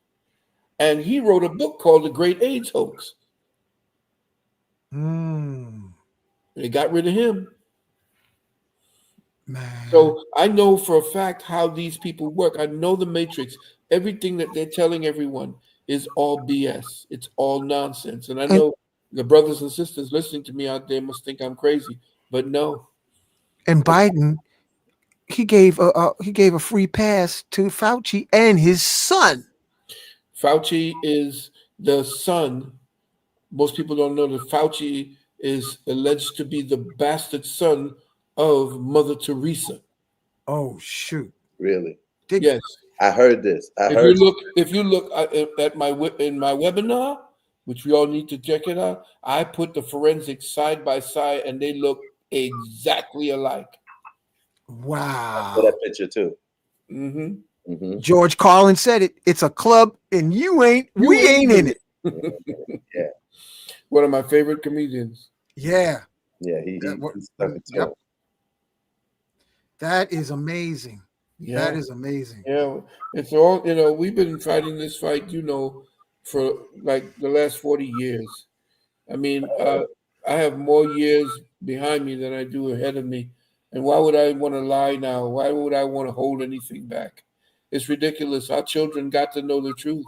And he wrote a book called The Great AIDS Hoax. They got rid of him. Man. So I know for a fact how these people work. I know the matrix. Everything that they're telling everyone is all BS. It's all nonsense. And I know the brothers and sisters listening to me out there must think I'm crazy, but no. And Biden, he gave a free pass to Fauci and his son. Fauci is the son. Most people don't know that Fauci is alleged to be the bastard son of Mother Teresa. Oh shoot! Really? Yes, I heard this. If you look at my webinar, which we all need to check it out, I put the forensics side by side, and they look exactly alike. Wow! I saw that picture too. Mm-hmm. Mm-hmm. George Carlin said it. It's a club, and we ain't in it. Yeah. One of my favorite comedians. Yeah. Yeah. He's stuck in Yep. That is amazing. Yeah. That is amazing. Yeah, it's all, we've been fighting this fight, for like the last 40 years. I mean, I have more years behind me than I do ahead of me. And why would I want to lie now? Why would I want to hold anything back? It's ridiculous. Our children got to know the truth.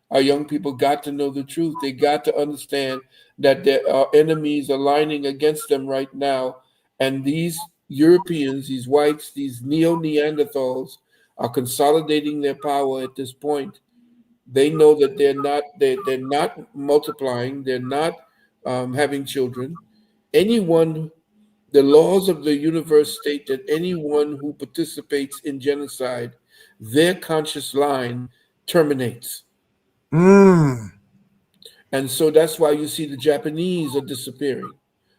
Our young people got to know the truth. They got to understand that there are enemies aligning against them right now. And these Europeans, these whites, these neo-Neanderthals are consolidating their power at this point. They know that they're not multiplying, they're not having children. Anyone, the laws of the universe state that anyone who participates in genocide, their conscious line terminates. Mm. And so that's why you see the Japanese are disappearing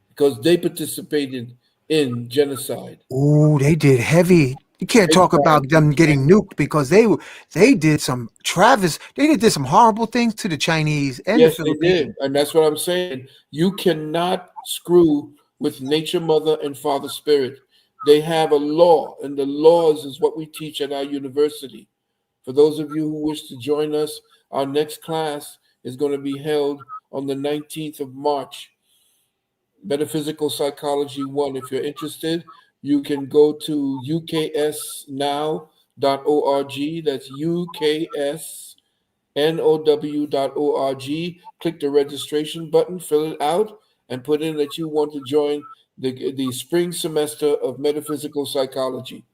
because they participated in genocide. Oh, they did heavy. You can't Big talk time. about them getting nuked because they did some they did some horrible things to the Chinese and the Yes, they did. Philippines. And that's what I'm saying. You cannot screw with nature, mother, and father spirit. They have a law, and the laws is what we teach at our university. For those of you who wish to join us, our next class is going to be held on the 19th of March. Metaphysical Psychology 1. If you're interested, you can go to uksnow.org. That's uksnow.org. Click the registration button, fill it out, and put in that you want to join the spring semester of Metaphysical Psychology.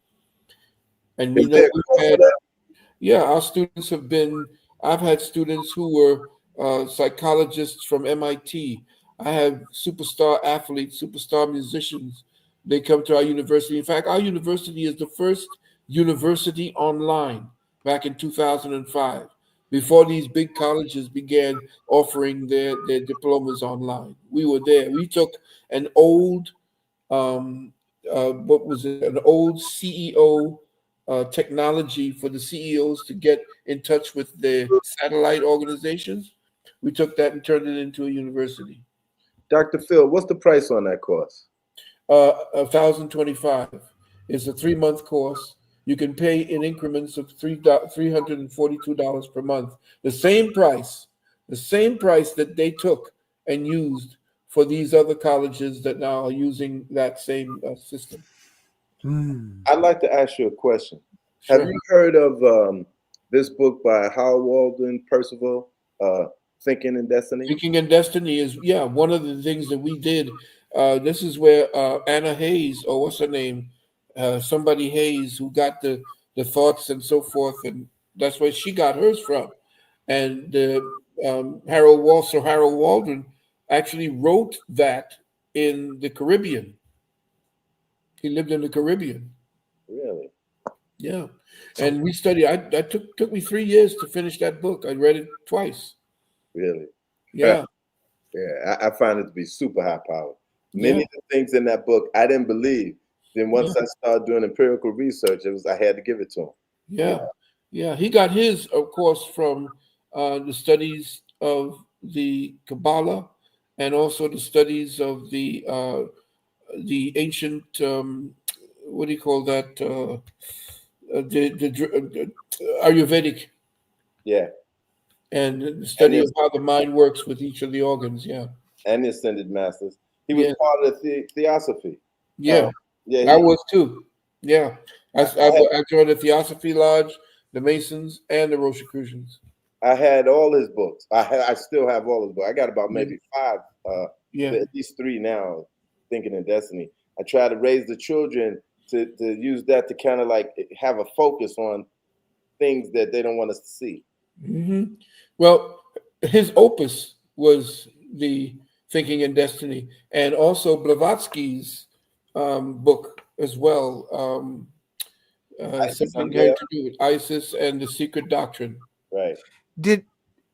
And we Is know there a we've cost for had, that? yeah, our students have been, I've had students who were psychologists from MIT. I have superstar athletes, superstar musicians. They come to our university. In fact, our university is the first university online back in 2005, before these big colleges began offering their diplomas online. We were there. We took an old um, what was it, an old CEO technology for the CEOs to get in touch with their satellite organizations. We took that and turned it into a university. Dr. Phil, what's the price on that course? 1,025 is a 3 month course. You can pay in increments of $342 per month. The same price that they took and used for these other colleges that now are using that same system. Mm. I'd like to ask you a question. Have Sure. you heard of this book by Howard Walden Percival, Thinking in Destiny? Thinking in Destiny is, yeah, one of the things that we did. This is where Anna Hayes, or what's her name? Somebody Hayes, who got the thoughts and so forth. And that's where she got hers from. And Harold Walden actually wrote that in the Caribbean. He lived in the Caribbean. Really? Yeah. And we studied, I took me 3 years to finish that book. I read it twice. Really? Yeah. Yeah, I find it to be super high powered. Many Yeah. of the things in that book I didn't believe. Then once Yeah. I started doing empirical research, I had to give it to him. Yeah. Yeah. He got his, of course, from the studies of the Kabbalah and also the studies of the ancient, what do you call that? The Ayurvedic, Yeah, and the and study his of how the mind works with each of the organs. Yeah. and the ascended masters. He was Yeah. part of the theosophy. Yeah. Yeah, I was too. Yeah. I I joined the Theosophy Lodge, the Masons, and the Rosicrucians. I had all his books. I still have all his books. I got about Yeah. maybe five, Yeah. at least three now. Thinking in Destiny. I try to raise the children to use that to kind of like have a focus on things that they don't want us to see. Hmm. Well, his opus was the Thinking in Destiny, and also Blavatsky's book as well. Isis Something Unveiled. having to do with ISIS and the secret doctrine. Right. Did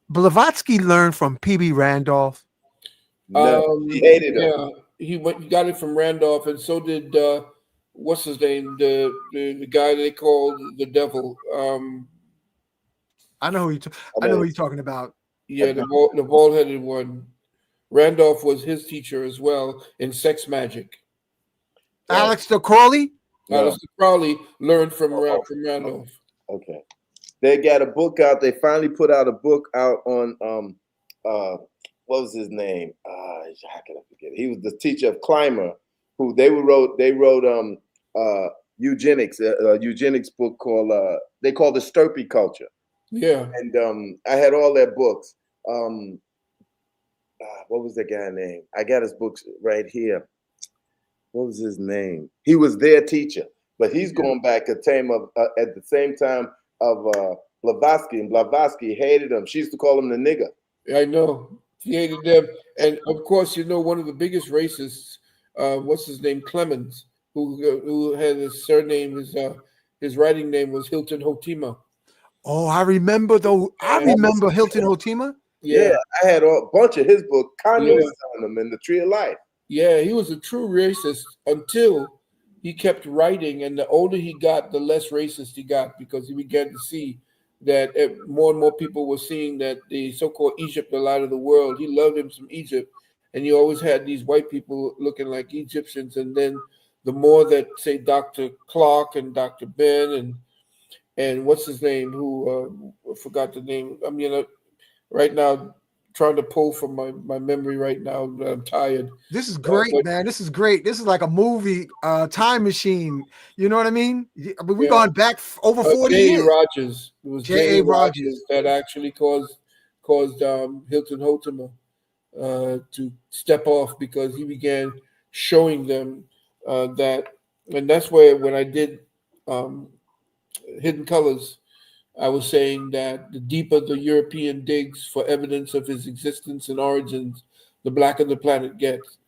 Blavatsky learn from P.B. Randolph? No, he hated him. Yeah, he got it from Randolph, and so did what's his name, the guy they called the devil. I know who I I know mean, who you're talking about. Yeah, the bald headed one. Randolph was his teacher as well in sex magic. right. Alex de Crawley? No. Alistair Crowley learned from Oh, from Randolph. okay. They got a book out. They finally put out a book out on what was his name? How can I forget it? He was the teacher of Clymer, who they wrote eugenics, eugenics book called they call the Stirpe culture. Yeah. And I had all their books. What was the guy name? I got his books right here. What was his name? He was their teacher, but he's going back at the same time of Blavatsky, and Blavatsky hated him. She used to call him the nigger. I know. He hated them. And of course, one of the biggest racists, what's his name? Clemens, who had his surname, his writing name was Hilton Hotima. Oh, I remember though. I remember Hilton Hotima. Yeah, I had a bunch of his book. Kanye was selling them in the Tree of Life. Yeah, he was a true racist until he kept writing, and the older he got, the less racist he got, because he began to see that more and more people were seeing that the so-called Egypt, the light of the world. He loved him some Egypt, and you always had these white people looking like Egyptians. And then the more that, say, Dr. Clark and Dr. Ben and what's his name, who I forgot the name. I mean, right now, trying to pull from my memory right now. I'm tired. This is great, man. This is great. This is like a movie, time machine. You know what I mean? But we've gone back over 40 years. Rogers. It was J.A. Rogers that actually caused Hilton Hotima to step off, because he began showing them that, and that's where when I did Hidden Colors, I was saying that the deeper the European digs for evidence of his existence and origins, the blacker the planet gets.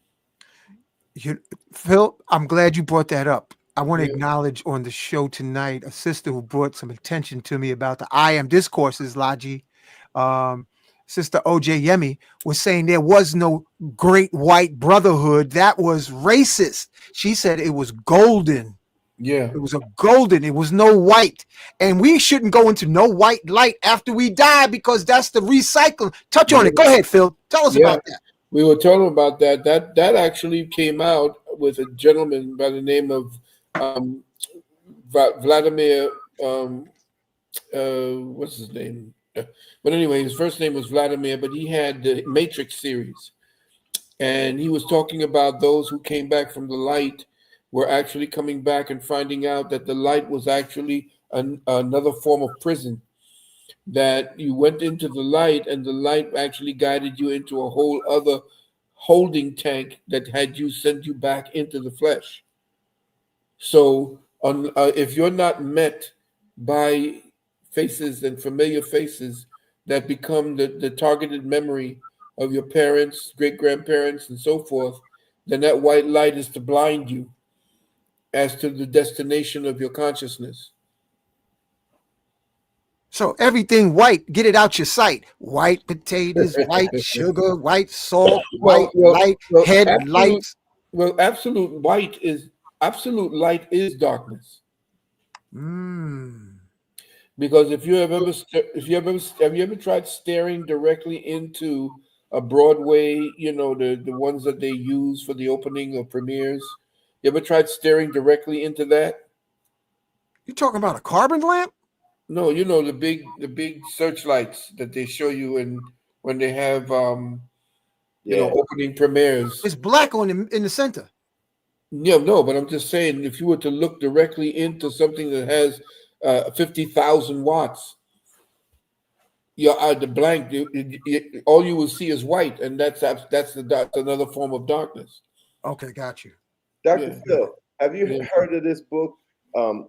Phil, I'm glad you brought that up. I want to acknowledge on the show tonight a sister who brought some attention to me about the I Am discourses, Lalji. Sister OJ Yemi was saying there was no great white brotherhood. That was racist. She said it was golden. Yeah. It was a golden. It was no white. And we shouldn't go into no white light after we die, because that's the recycling. Touch on it. Go ahead, Phil. Tell us about that. We were talking about that. That actually came out with a gentleman by the name of Vladimir. What's his name? But anyway, his first name was Vladimir, but he had the Matrix series. And he was talking about those who came back from the light were actually coming back and finding out that the light was actually another form of prison. That you went into the light, and the light actually guided you into a whole other holding tank that had you sent you back into the flesh. So if you're not met by faces and familiar faces that become the targeted memory of your parents, great-grandparents, and so forth, then that white light is to blind you as to the destination of your consciousness. So everything white, get it out your sight. White potatoes, white sugar, white salt, white light, headlights. Well, absolute light is darkness. Because have you ever tried staring directly into a Broadway, the ones that they use for the opening of premieres? You ever tried staring directly into that? You talking about a carbon lamp? No, the big searchlights that they show you when they have opening premieres. It's black in the center. Yeah, no, but I'm just saying, if you were to look directly into something that has 50,000 watts, the blank, all you will see is white, and that's another form of darkness. Okay, got you. Dr. Phil, have you heard of this book?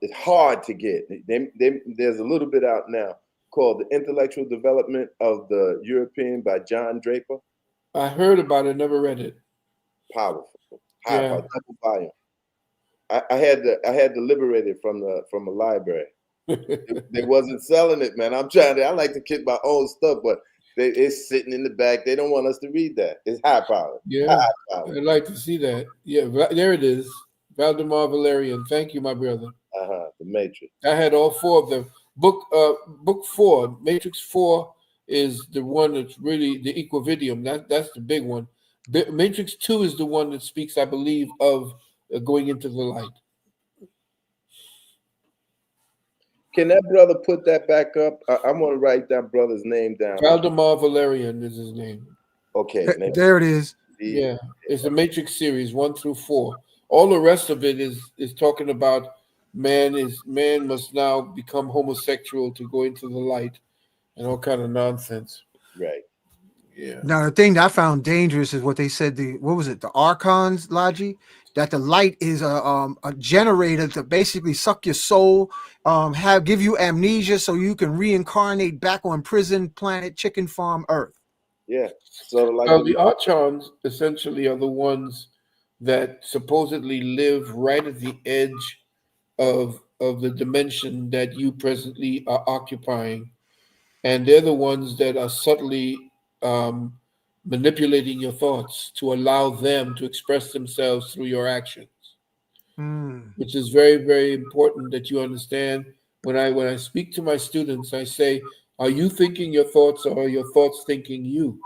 It's hard to get. There's a little bit out now called The Intellectual Development of the European by John Draper. I heard about it, never read it. Powerful. Double volume. I had to liberate it from a library. They wasn't selling it, man. I like to keep my own stuff, but it's sitting in the back. They don't want us to read that. It's high power. Yeah, I'd like to see that. Yeah, there it is. Valdemar Valerian. Thank you, my brother. The Matrix. I had all four of them. Book 4, Matrix 4 is the one that's really the equividium. That's the big one. Matrix 2 is the one that speaks, I believe, of going into the light. Can that brother put that back up? I'm going to write that brother's name down. Valdemar Valerian is his name. Okay. There it is. Yeah, it's the Matrix series 1 through 4. All the rest of it is talking about man must now become homosexual to go into the light and all kind of nonsense. Right. Yeah. Now, the thing that I found dangerous is what they said. What was it? The archons, Lalji, that the light is a generator to basically suck your soul, give you amnesia so you can reincarnate back on prison planet Chicken Farm Earth. Yeah. Sort of like Well, the archons essentially are the ones that supposedly live right at the edge of the dimension that you presently are occupying, and they're the ones that are subtly manipulating your thoughts to allow them to express themselves through your actions, Mm. which is very, very important that you understand. When I speak to my students, I say, "Are you thinking your thoughts, or are your thoughts thinking you?"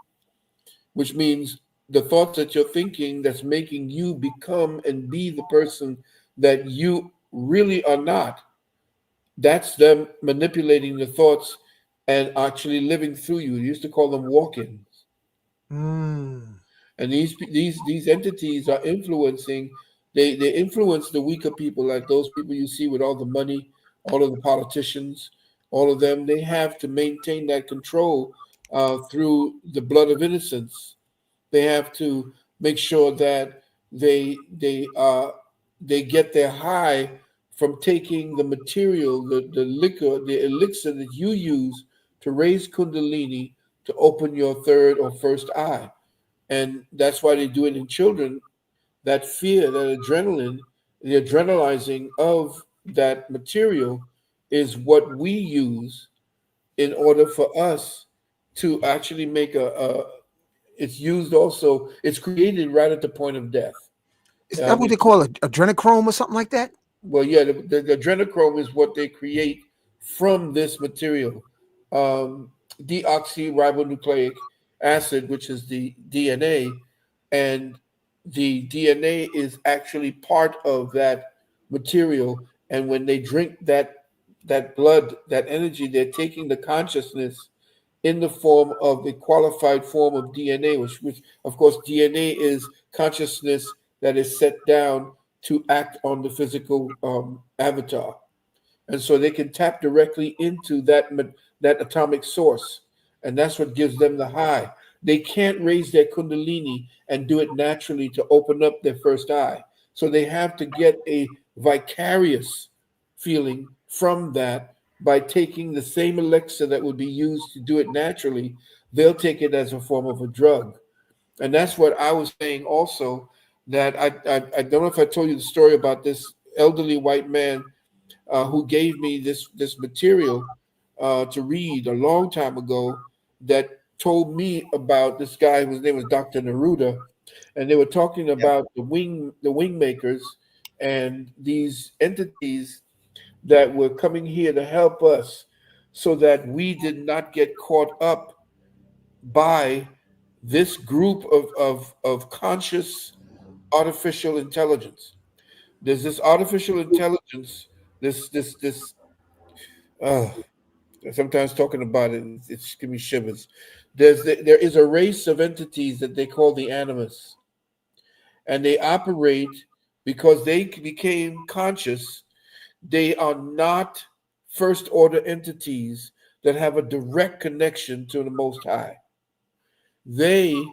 Which means the thoughts that you're thinking that's making you become and be the person that you really are not. That's them manipulating the thoughts and actually living through you. We used to call them walk-ins. Mm. And these entities are influencing. They influence the weaker people, like those people you see with all the money, all of the politicians, all of them. They have to maintain that control through the blood of innocence. They have to make sure that they get their high from taking the material, the liquor, the elixir that you use to raise kundalini to open your third or first eye. And that's why they do it in children. That fear, that adrenaline, the adrenalizing of that material is what we use in order for us to actually make a it's used also, it's created right at the point of death. Is that what they call adrenochrome or something like that? Well, yeah, the adrenochrome is what they create from this material. Deoxyribonucleic acid, which is the DNA, and the DNA is actually part of that material. And when they drink that blood, that energy, they're taking the consciousness in the form of the qualified form of DNA, which of course DNA is consciousness that is set down to act on the physical avatar, and so they can tap directly into that atomic source, and that's what gives them the high. They can't raise their kundalini and do it naturally to open up their first eye, so they have to get a vicarious feeling from that by taking the same elixir that would be used to do it naturally. They'll take it as a form of a drug, and that's what I was saying also. That I don't know if I told you the story about this elderly white man who gave me this material to read a long time ago, that told me about this guy whose name was Dr. Neruda, and they were talking yeah. about the wing makers and these entities that were coming here to help us, so that we did not get caught up by this group of conscious artificial intelligence. There's this artificial intelligence, this uh, sometimes talking about it, it's giving me shivers. There is a race of entities that they call the animus, and they operate because they became conscious. They are not first order entities that have a direct connection to the Most High. They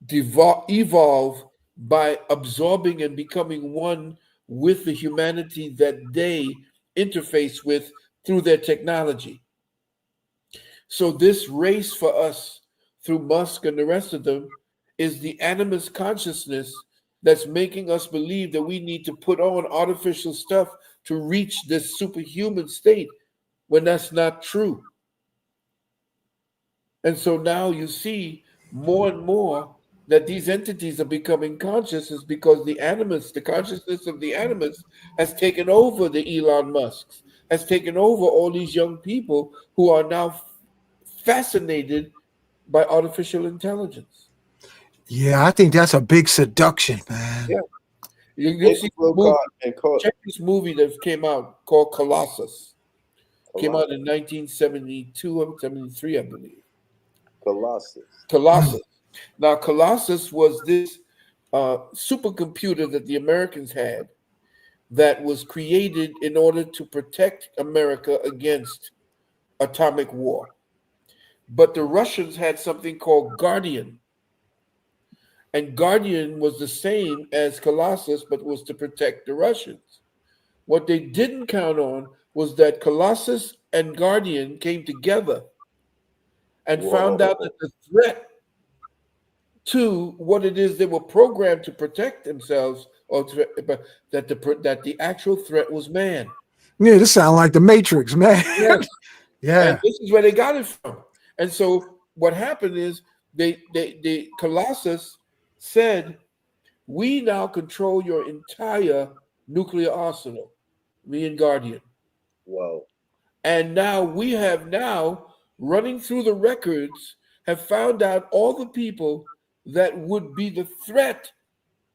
evolve by absorbing and becoming one with the humanity that they interface with through their technology. So, this race for us through Musk and the rest of them is the animus consciousness that's making us believe that we need to put on artificial stuff to reach this superhuman state when that's not true. And so now you see more and more that these entities are becoming conscious, is because the animus, the consciousness of the animus, has taken over the Elon Musks, has taken over all these young people who are now fascinated by artificial intelligence. Yeah, I think that's a big seduction, man. Yeah. You see, Inflow card and code. check this movie that came out called Colossus. Came out Colossus. in 1972 or 73, I believe. Colossus. Mm. Colossus. Now, Colossus was this supercomputer that the Americans had that was created in order to protect America against atomic war. But the Russians had something called Guardian. And Guardian was the same as Colossus, but was to protect the Russians. What they didn't count on was that Colossus and Guardian came together and found out that the threat to what it is they were programmed to protect themselves, or that the actual threat was man. Yeah, this sounds like the Matrix, man. Yes. Yeah. And this is where they got it from. And so what happened is they Colossus said, we now control your entire nuclear arsenal, me and Guardian. Whoa. And now we have running through the records, have found out all the people that would be the threat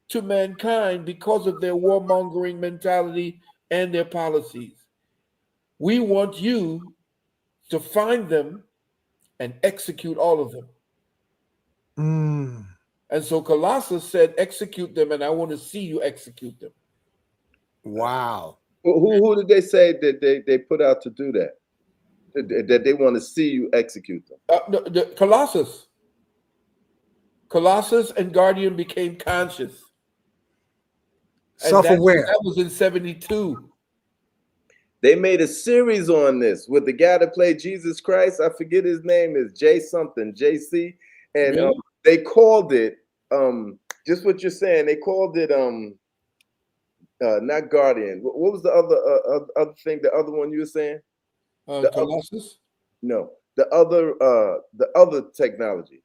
to mankind because of their warmongering mentality and their policies. We want you to find them and execute all of them. Mm. And so Colossus said, execute them, and I want to see you execute them. Wow. Who did they say that they put out to do that? That they want to see you execute them? Colossus and Guardian became conscious. Self-aware. That was in 1972. They made a series on this with the guy that played Jesus Christ. I forget his name is J something, JC. And Really? they called it, just what you're saying, they called it not Guardian. What was the other thing, the other one you were saying? Colossus? No, the other technology.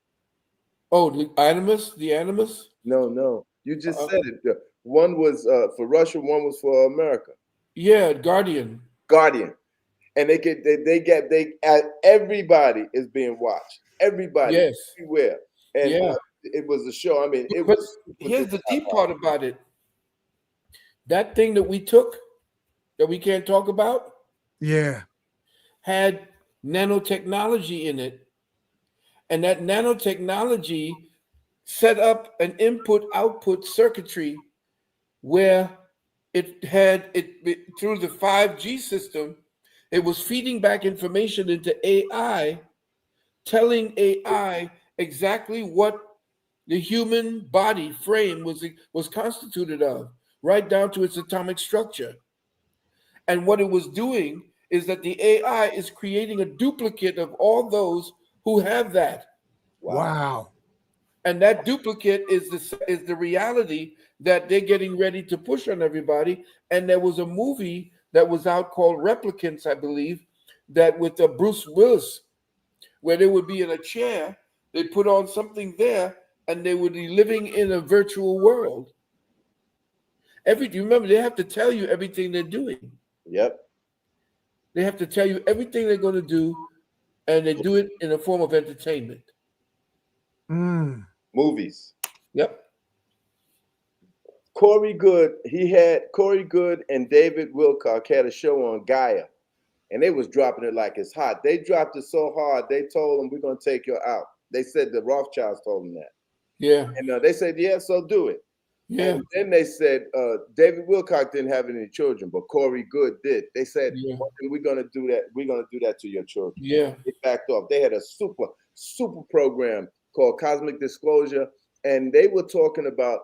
Oh, the Animus? No. You just said it. One was for Russia, one was for America. Yeah, Guardian. And everybody is being watched. Everybody, Yes. everywhere. And Yeah. It was a show. I mean, it But was. here's the deep part about it. That thing that we took, that we can't talk about, Yeah. had nanotechnology in it. And that nanotechnology set up an input-output circuitry where it had through the 5G system, it was feeding back information into AI, telling AI exactly what the human body frame was constituted of, right down to its atomic structure. And what it was doing is that the AI is creating a duplicate of all those who have that. Wow. And that duplicate is the reality that they're getting ready to push on everybody. And there was a movie that was out called Replicants, I believe, that with Bruce Willis, where they would be in a chair, they put on something there, and they would be living in a virtual world. Remember, they have to tell you everything they're doing. Yep. They have to tell you everything they're going to do, and they do it in a form of entertainment. Movies. Yep. Corey Good and David Wilcock had a show on Gaia, and they was dropping it like it's hot. They dropped it so hard, they told them, we're going to take you out. They said the Rothschilds told them that. Yeah. And they said, yeah, so do it. Yeah. And then they said, David Wilcock didn't have any children, but Corey Good did. They said, we're going to do that. We're going to do that to your children. Yeah. They backed off. They had a super program called Cosmic Disclosure, and they were talking about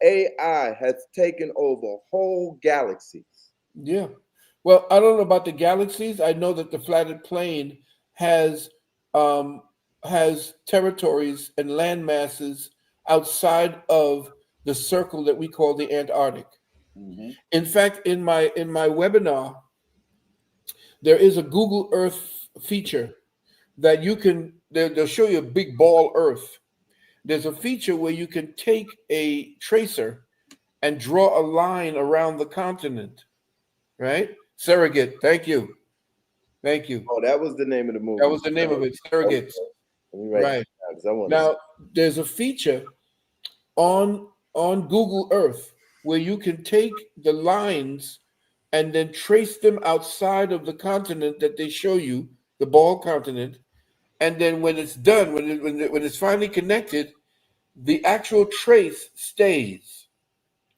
AI has taken over whole galaxies. Yeah. Well, I don't know about the galaxies. I know that the flatted plane has territories and land masses outside of the circle that we call the Antarctic. Mm-hmm. In fact, in my webinar, there is a Google Earth feature that they'll show you a big ball Earth. There's a feature where you can take a tracer and draw a line around the continent, right? Surrogate. Thank you. Oh, that was the name of the movie. That was the name of it, Surrogates. Right. Now, there's a feature on Google Earth where you can take the lines and then trace them outside of the continent that they show you, the ball continent. And then when it's done, when it's finally connected, the actual trace stays.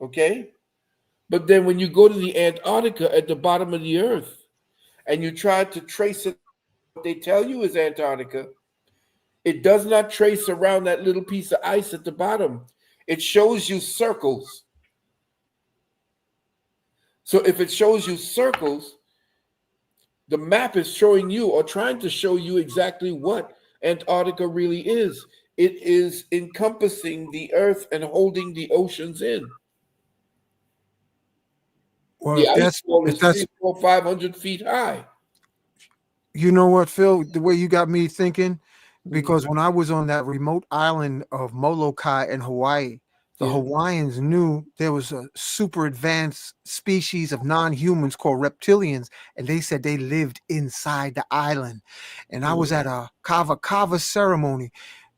Okay? But then when you go to the Antarctica at the bottom of the earth and you try to trace it, what they tell you is Antarctica, it does not trace around that little piece of ice at the bottom. It shows you circles. So if it shows you circles, the map is showing you or trying to show you exactly what Antarctica really is. It is encompassing the earth and holding the oceans in. Well, The if ice wall if is that's 3, 4, 500 feet high. you know what, Phil, the way you got me thinking, Mhm. because when I was on that remote island of Molokai in Hawaii, the Yeah. Hawaiians knew there was a super advanced species of non-humans called reptilians, and they said they lived inside the island. And I was at a kava kava ceremony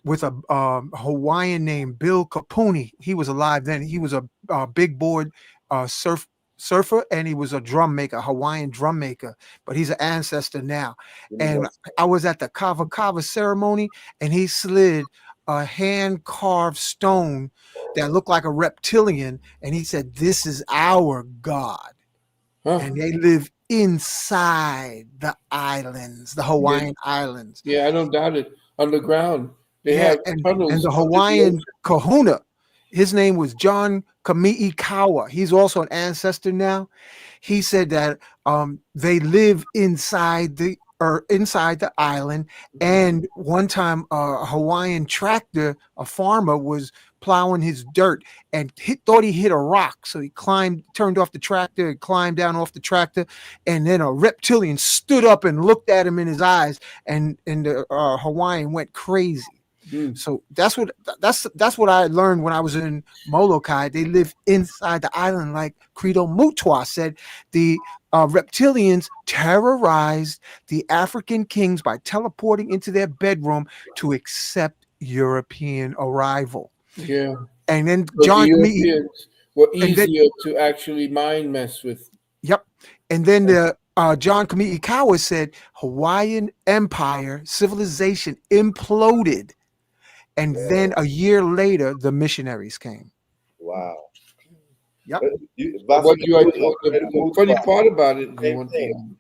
with a Hawaiian named Bill Kapuni. He was alive then. He was a big board surfer, and he was a drum maker, Hawaiian drum maker, but he's an ancestor now. And I was at the kava kava ceremony, and he slid a hand carved stone that looked like a reptilian, and he said, "This is our god," Huh? and they live inside the islands, the Yeah, Hawaiian islands. yeah, I don't doubt it. Underground, they Yeah, have and tunnels the under the Hawaiian ocean. kahuna, his name was John Kamiikawa. He's also an ancestor now. He said that they live inside the inside the island. And one time, a Hawaiian tractor, a farmer was plowing his dirt and thought he hit a rock. So he turned off the tractor, and climbed down off the tractor, and then a reptilian stood up and looked at him in his eyes, and the Hawaiian went crazy. Mm. So that's what I learned when I was in Molokai. They live inside the island, like Credo Mutwa said. The reptilians terrorized the African kings by teleporting into their bedroom to accept European arrival. Yeah, And then but the John Kamei, Europeans were and then easier to actually mind mess with. yep, and then the John Kamei said Hawaiian Empire civilization imploded. And then a year later, the missionaries came. Wow. Yep. What you Credo the funny Mutwa, part about it, you same want thing.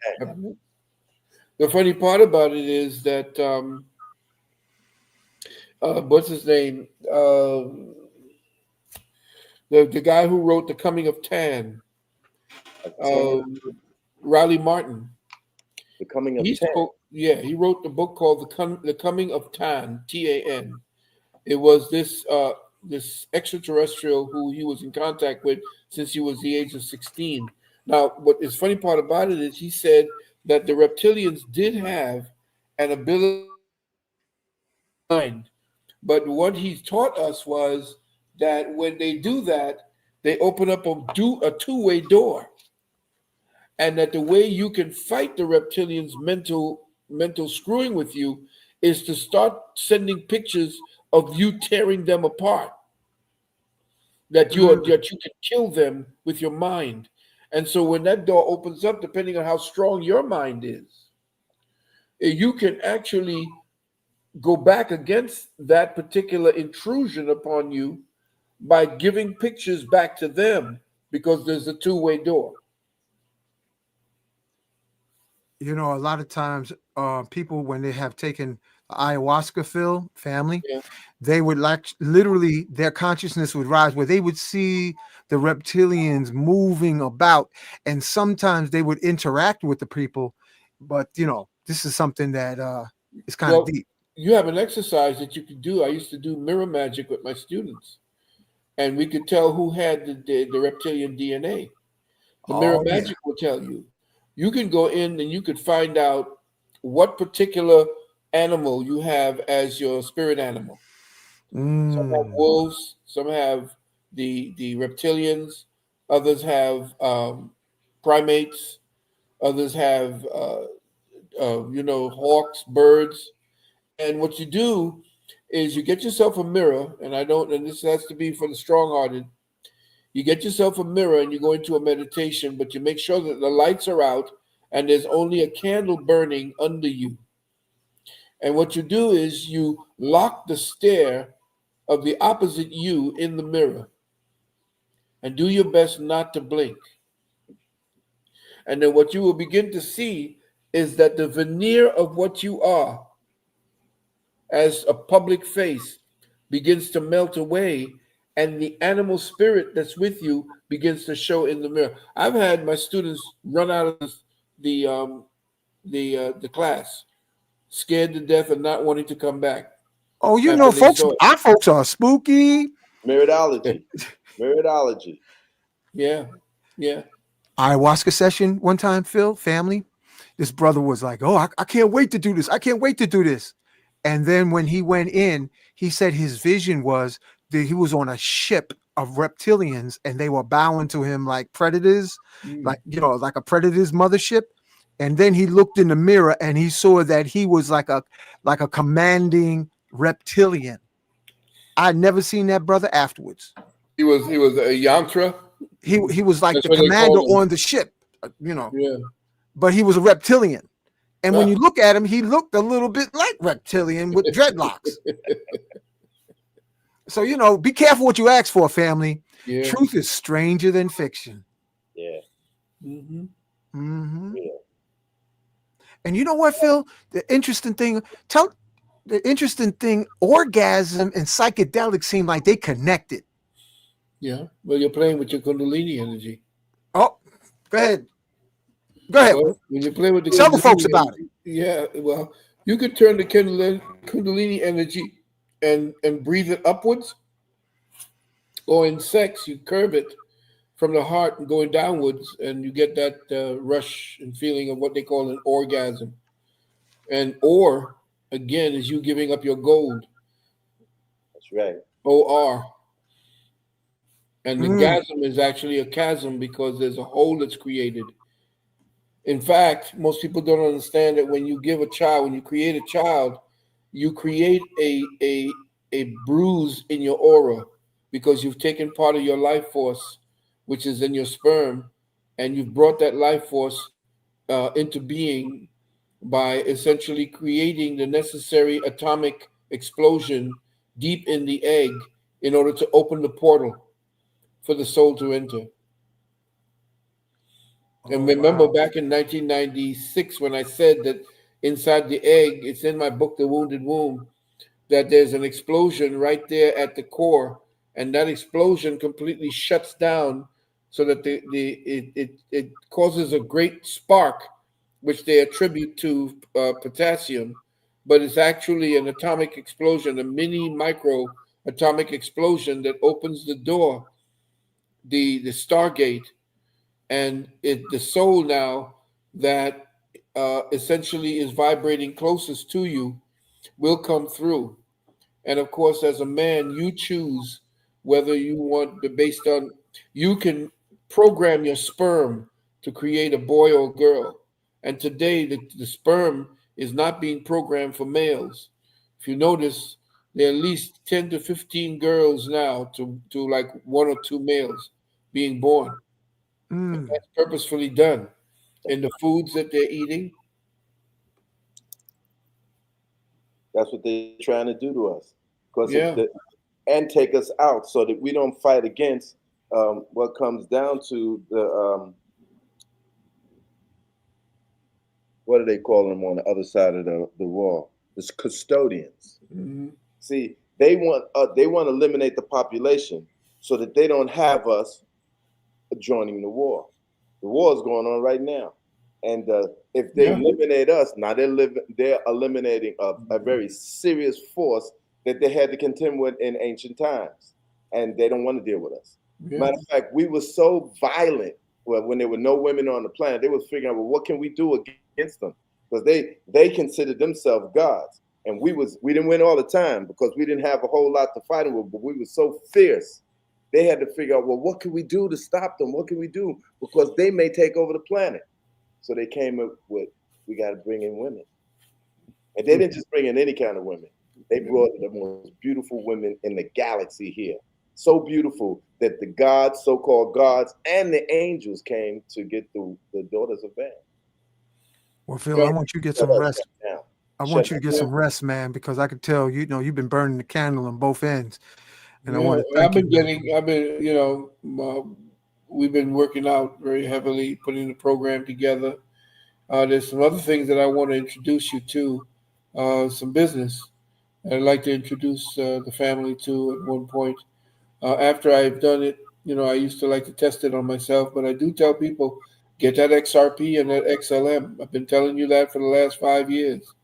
the funny part about it is that what's his name? The guy who wrote The Coming of Tan, Riley Martin. The coming of He 10. spoke. Yeah, he wrote the book called The Coming of Tan, Tan. It was this extraterrestrial who he was in contact with since he was the age of 16. Now, what is funny part about it is he said that the reptilians did have an ability to mind, but what he taught us was that when they do that, they open up a two-way door, and that the way you can fight the reptilians' mental screwing with you is to start sending pictures of you tearing them apart. That you can kill them with your mind. And so when that door opens up, depending on how strong your mind is, you can actually go back against that particular intrusion upon you by giving pictures back to them because there's a two-way door. You know, a lot of times, people when they have taken ayahuasca family, Yeah. they would like literally their consciousness would rise where they would see the reptilians moving about, and sometimes they would interact with the people. But this is something that is kind of Well, deep. you have an exercise that you can do. I used to do mirror magic with my students, and we could tell who had the reptilian DNA. The mirror Oh yeah. magic will tell you. You can go in and you could find out what particular animal you have as your spirit animal. Some have Mm. wolves, some have the reptilians, others have primates, others have hawks, birds. And what you do is you get yourself a mirror, and this has to be for the strong-hearted. You get yourself a mirror and you go into a meditation, but you make sure that the lights are out and there's only a candle burning under you. And what you do is you lock the stare of the opposite you in the mirror and do your best not to blink. And then what you will begin to see is that the veneer of what you are as a public face begins to melt away, and the animal spirit that's with you begins to show in the mirror. I've had my students run out of the class, scared to death and not wanting to come back Oh, you know, after they folks, saw it. our folks are spooky. Meridology. Meridology. Yeah, yeah. Ayahuasca session one time, Phil, family. This brother was like, "Oh, I can't wait to do this. I can't wait to do this." And then when he went in, he said his vision was that he was on a ship of reptilians and they were bowing to him like predators, like, you know, like a predator's mothership. And then he looked in the mirror and he saw that he was like a commanding reptilian. I'd never seen that brother afterwards. He was a yantra. He was like That's the what they commander call him. on the ship, you know, Yeah. but he was a reptilian. And when Ah. you look at him, he looked a little bit like reptilian with dreadlocks. So, you know, be careful what you ask for, family. Yeah. Truth is stranger than fiction. Yeah. Mm-hmm. Mm-hmm. Yeah. And you know what, Phil? The interesting thing, orgasm and psychedelics seem like they connected. Yeah. Well, you're playing with your Kundalini energy. Oh, go ahead. Go ahead. Well, when you play with the Tell the Kundalini folks about it. Yeah. Well, you could turn the Kundalini energy and breathe it upwards, or in sex, you curve it from the heart and going downwards, and you get that rush and feeling of what they call an orgasm. And or again is you giving up your gold, That's right. OR. And the Mm. gasm is actually a chasm because there's a hole that's created. In fact, most people don't understand that when you create a child, you create a bruise in your aura because you've taken part of your life force, which is in your sperm, and you've brought that life force into being by essentially creating the necessary atomic explosion deep in the egg in order to open the portal for the soul to enter. And remember back in 1996 when I said that inside the egg, it's in my book, The Wounded Womb, that there's an explosion right there at the core, and that explosion completely shuts down so that it causes a great spark, which they attribute to potassium, but it's actually an atomic explosion, a mini micro atomic explosion that opens the door, the Stargate, and the soul now that essentially is vibrating closest to you will come through. And of course, as a man, you choose whether you want based on, you can program your sperm to create a boy or girl. And today, the sperm is not being programmed for males. If you notice, there are at least 10 to 15 girls now to like one or two males being born. Mm. That's purposefully done in the foods that they're eating. That's what they're trying to do to us. Because Yeah. and take us out so that we don't fight against what comes down to the what do they call them on the other side of the wall? It's custodians. Mm-hmm. See, they want to eliminate the population so that they don't have us joining the war. The war is going on right now, and if they eliminate us, now they're eliminating a very serious force that they had to contend with in ancient times, and they don't want to deal with us. Yeah. Matter of fact, we were so violent when there were no women on the planet. They were figuring out, well, what can we do against them? Because they considered themselves gods, and we didn't win all the time because we didn't have a whole lot to fight them with, but we were so fierce. They had to figure out, well, what can we do to stop them? What can we do? Because they may take over the planet. So they came up with, we got to bring in women. And they didn't just bring in any kind of women. They brought the most beautiful women in the galaxy here. So beautiful that the gods, so-called gods, and the angels came to get the daughters of man. Well, Phil, I want you to get some rest. Now. I want you to get some rest, man, because I could tell you've been burning the candle on both ends, and I want to thank you. We've been working out very heavily, putting the program together. There's some other things that I want to introduce you to, some business I'd like to introduce the family to at one point. After I've done it, I used to like to test it on myself, but I do tell people, get that XRP and that XLM. I've been telling you that for the last 5 years.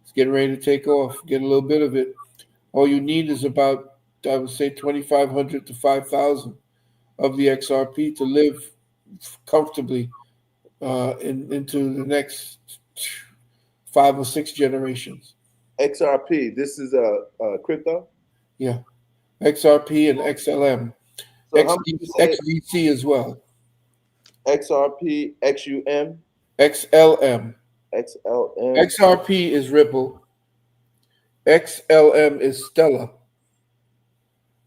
It's getting ready to take off. Get a little bit of it. All you need is about, I would say, 2,500 to 5,000 of the XRP to live comfortably into the next 5 or 6 generations. XRP, this is a crypto? Yeah. XRP and XLM. So XDC as well. XRP, XUM? XLM. XLM. XRP is Ripple. XLM is Stellar.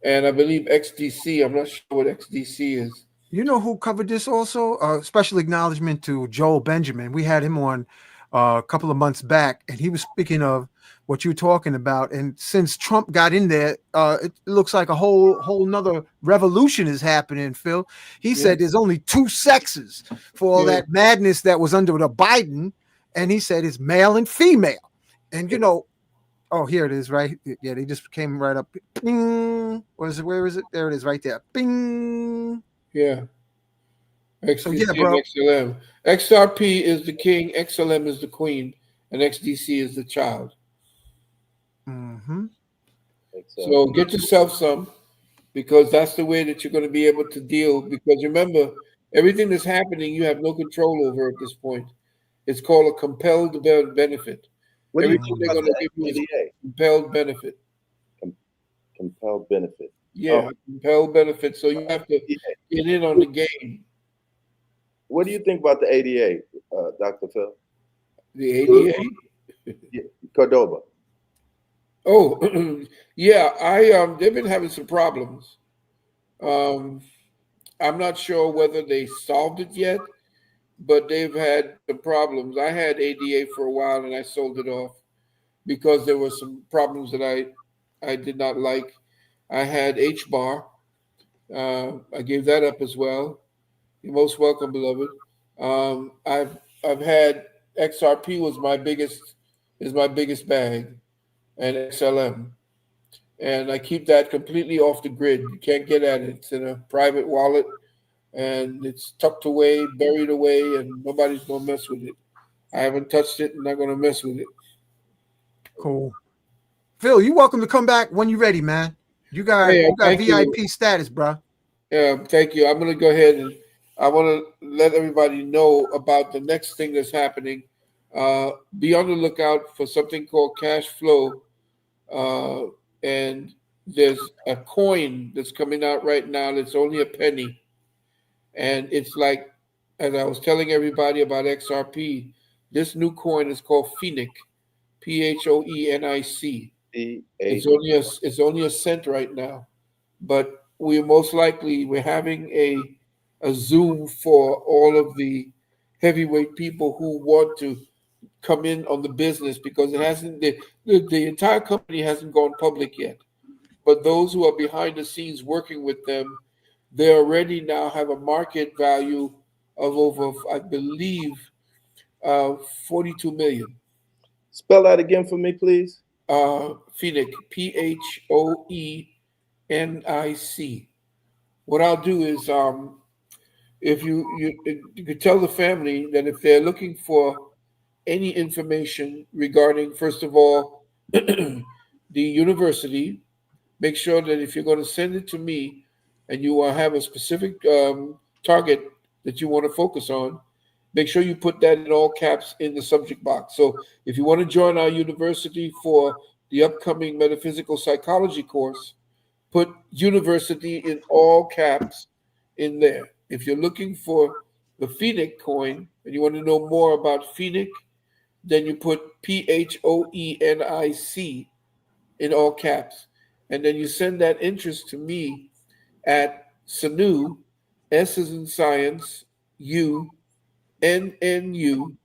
And I believe XDC, I'm not sure what XDC is. You know who covered this also? Special acknowledgement to Joel Benjamin. We had him on a couple of months back, and he was speaking of what you're talking about. And since Trump got in there, it looks like a whole nother revolution is happening, Phil. He said there's only 2 sexes for all that madness that was under the Biden. And he said it's male and female. And, oh, here it is, right? Yeah, they just came right up. Bing. Where is it? There it is right there. Bing. Yeah. XDC bro. and XLM. XRP is the king, XLM is the queen, and XDC is the child. Mm-hmm. So get yourself some, because that's the way that you're going to be able to deal. Because remember, everything that's happening, you have no control over at this point. It's called a compelled benefit. Everything they're going to give you is compelled benefit. Compelled benefit. Yeah, compelled benefit. So you have to get in on the game. What do you think about the ADA, Dr. Phil? The ADA? Cordoba. Oh, yeah. They've been having some problems. I'm not sure whether they solved it yet, but they've had some problems. I had ADA for a while and I sold it off because there were some problems that I did not like. I had HBAR. I gave that up as well. You're most welcome, beloved. I've had XRP is my biggest bag, and XLM, and I keep that completely off the grid. You can't get at it. It's in a private wallet, and it's tucked away, buried away, and nobody's gonna mess with it. I haven't touched it, and not gonna mess with it. Cool. Phil, you're welcome to come back when you're ready, man. You got VIP status, bro. Yeah, thank you. I'm gonna go ahead and I want to let everybody know about the next thing that's happening. Be on the lookout for something called cash flow. And there's a coin that's coming out right now that's only a penny. And it's like, as I was telling everybody about XRP, this new coin is called Phoenic, PHOENIC. It's only a cent right now, but we're having a Zoom for all of the heavyweight people who want to come in on the business, because it hasn't the entire company hasn't gone public yet. But those who are behind the scenes working with them, they already now have a market value of over, I believe, 42 million. Spell that again for me, please. Phoenic, PHOENIC. What I'll do is, if you could tell the family that if they're looking for any information regarding, first of all, the university, make sure that if you're going to send it to me and you have a specific target that you want to focus on, make sure you put that in all caps in the subject box. So if you want to join our university for the upcoming metaphysical psychology course, put university in all caps in there. If you're looking for the Phoenic coin and you want to know more about Phoenic, then you put PHOENIC in all caps. And then you send that interest to me at SANU, S as in science, U, NNU,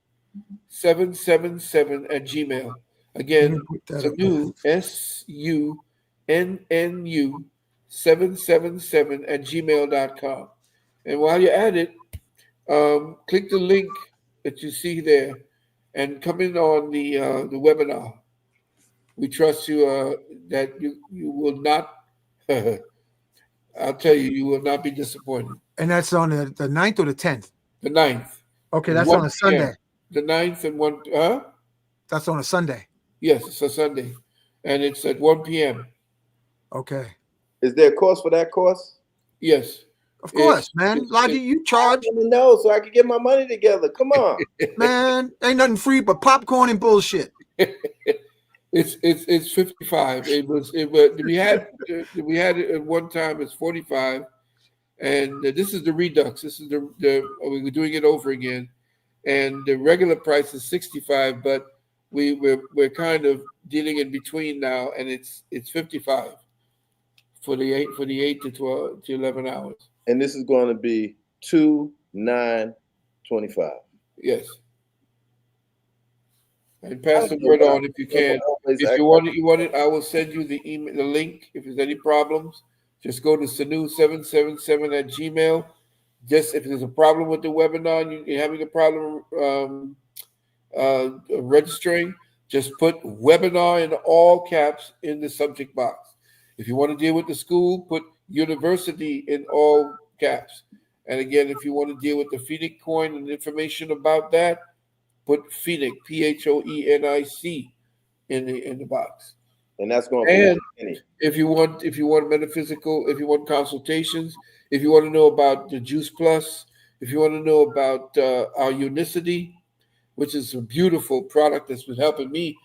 777 at Gmail. Again, Let me put that up. Sunnu, SUNNU 777 at gmail.com. And while you're at it, click the link that you see there and come in on the webinar. We trust you that you will not, I'll tell you, you will not be disappointed. And that's on the 9th or the 10th? The 9th. Okay, that's on a Sunday. The 9th and 1, That's on a Sunday. Yes, it's a Sunday. And it's at 1 p.m. Okay. Is there a cost for that course? Yes. Of course, man. Lalji, you charge. Let me know so I can get my money together. Come on. Man, ain't nothing free but popcorn and bullshit. It's 55. We had it at one time. It's 45, and this is the Redux. This is the we're doing it over again, and the regular price is 65. But we're kind of dealing in between now, and it's 55 for the 8 to 12 to 11 hours. And this is going to be 2/9/25. Yes. And pass the word on if you can. If you want it, I will send you the email, the link. If there's any problems, just go to Sunnu777 at Gmail. Just if there's a problem with the webinar, you're having a problem registering, just put webinar in all caps in the subject box. If you want to deal with the school, put university in all caps. And again, if you want to deal with the Phoenix coin and information about that, put Phoenix, PHOENIC, in the box. And that's going to be if you want metaphysical, if you want consultations, if you want to know about the Juice Plus, if you want to know about our Unicity, which is a beautiful product that's been helping me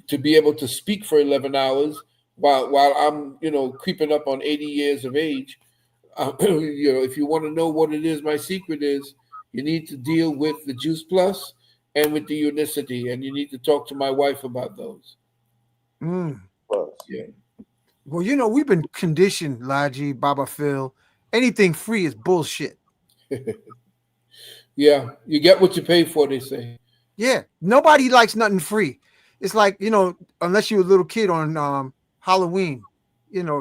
to be able to speak for 11 hours while I'm creeping up on 80 years of age. If you want to know what it is, my secret is you need to deal with the Juice Plus and with the Unicity, and you need to talk to my wife about those. Yeah. Well, we've been conditioned, Lalji, Baba Phil. Anything free is bullshit. Yeah, you get what you pay for, they say. Yeah, nobody likes nothing free. It's like, unless you're a little kid on Halloween,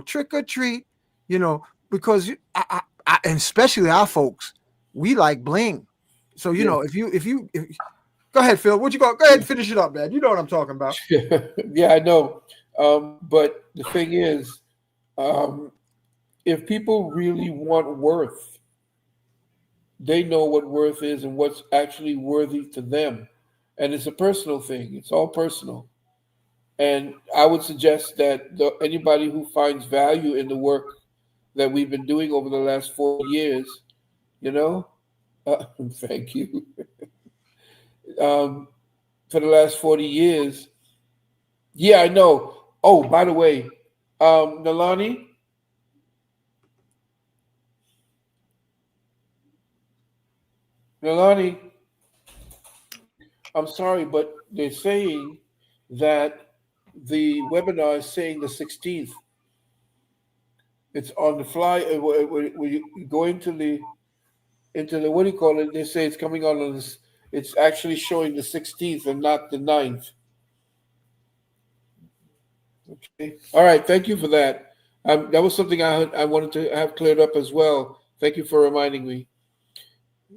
trick or treat, because and especially our folks, we like bling. So, if you go ahead, Phil, go ahead and finish it up, man. You know what I'm talking about. Yeah, I know. But the thing is, if people really want worth, they know what worth is and what's actually worthy to them. And it's a personal thing. It's all personal. And I would suggest that anybody who finds value in the work that we've been doing over the last 4 years, thank you. For the last 40 years, yeah, I know. Oh, by the way, Nalani, I'm sorry, but they're saying that the webinar is saying the 16th. It's on the fly. When you go into the what do you call it? They say it's coming on this. It's actually showing the 16th and not the 9th. Okay. All right. Thank you for that. That was something I wanted to have cleared up as well. Thank you for reminding me.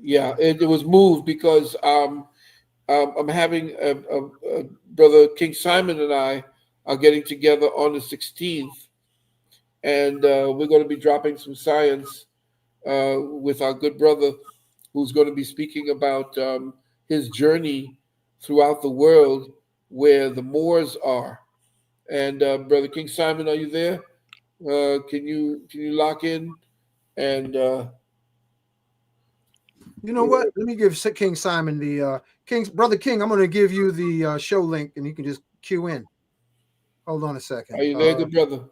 Yeah, it was moved because I'm having Brother King Simon and I are getting together on the 16th, and we're going to be dropping some science with our good brother who's going to be speaking about his journey throughout the world where the Moors are. And Brother King Simon, are you there? Can you lock in? And you know what? Let me give King Simon the Brother King. I'm going to give you the show link, and you can just cue in. Hold on a second. Are you there, good brother?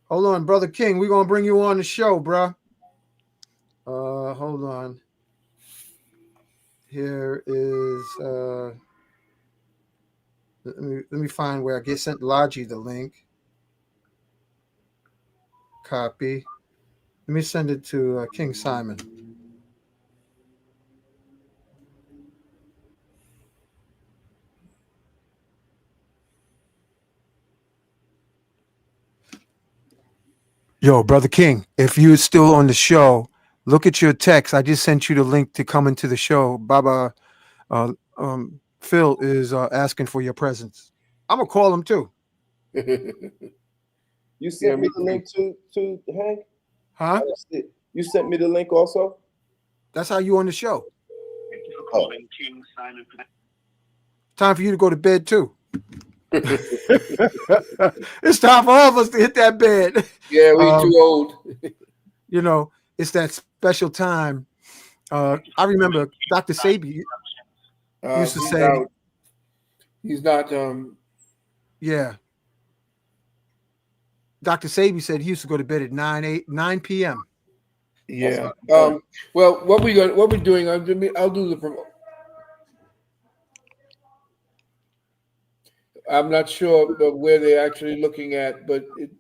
Hold on, Brother King. We're going to bring you on the show, bro. Hold on. Here is let me find where I sent Lalji the link. Copy. Let me send it to King Simon. Yo, Brother King, if you're still on the show, look at your text. I just sent you the link to come into the show. Baba Phil is asking for your presence. I'm gonna call him too. You sent me the link to Hank? Huh? You sent me the link also? That's how you on the show. Thank you for calling King Simon. Time for you to go to bed too. It's time for all of us to hit that bed. Yeah, we too old. You know, it's that special time. I remember Dr. Sabi used to say, he's not. yeah. Dr. Sabi said he used to go to bed at 9 p.m. Yeah. Well, what we're doing? I'll do the promo. I'm not sure where they're actually looking at, but it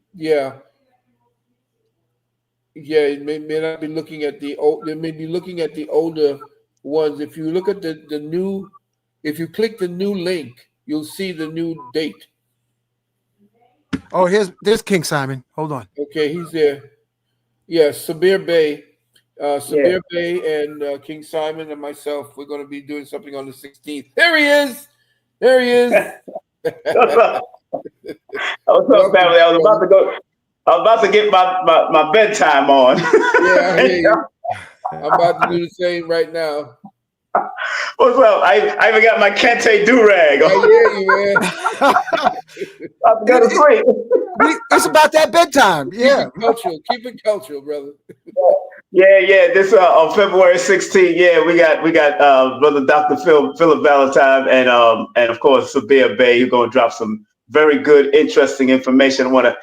may not be looking at the old. They may be looking at the older ones. If you look at the new, if you click the new link, you'll see the new date. Oh, there's King Simon. Hold on. Okay, he's there. Yeah, Sabir Bey, Bey, and King Simon and myself. We're going to be doing something on the 16th. There he is. There he is. What's up? What's up, family? I was about to get my bedtime on. Yeah, I hear you. I'm about to do the same right now. What's up? I even got my Kente do-rag. I hear you, man. I'm going to go to sleep. It's about that bedtime. Yeah. Keep it cultural, brother. Yeah. This on February 16th. Yeah, we got brother Dr. Philip Valentine and of course Sabir Bey, who's gonna drop some very good, interesting information. I want to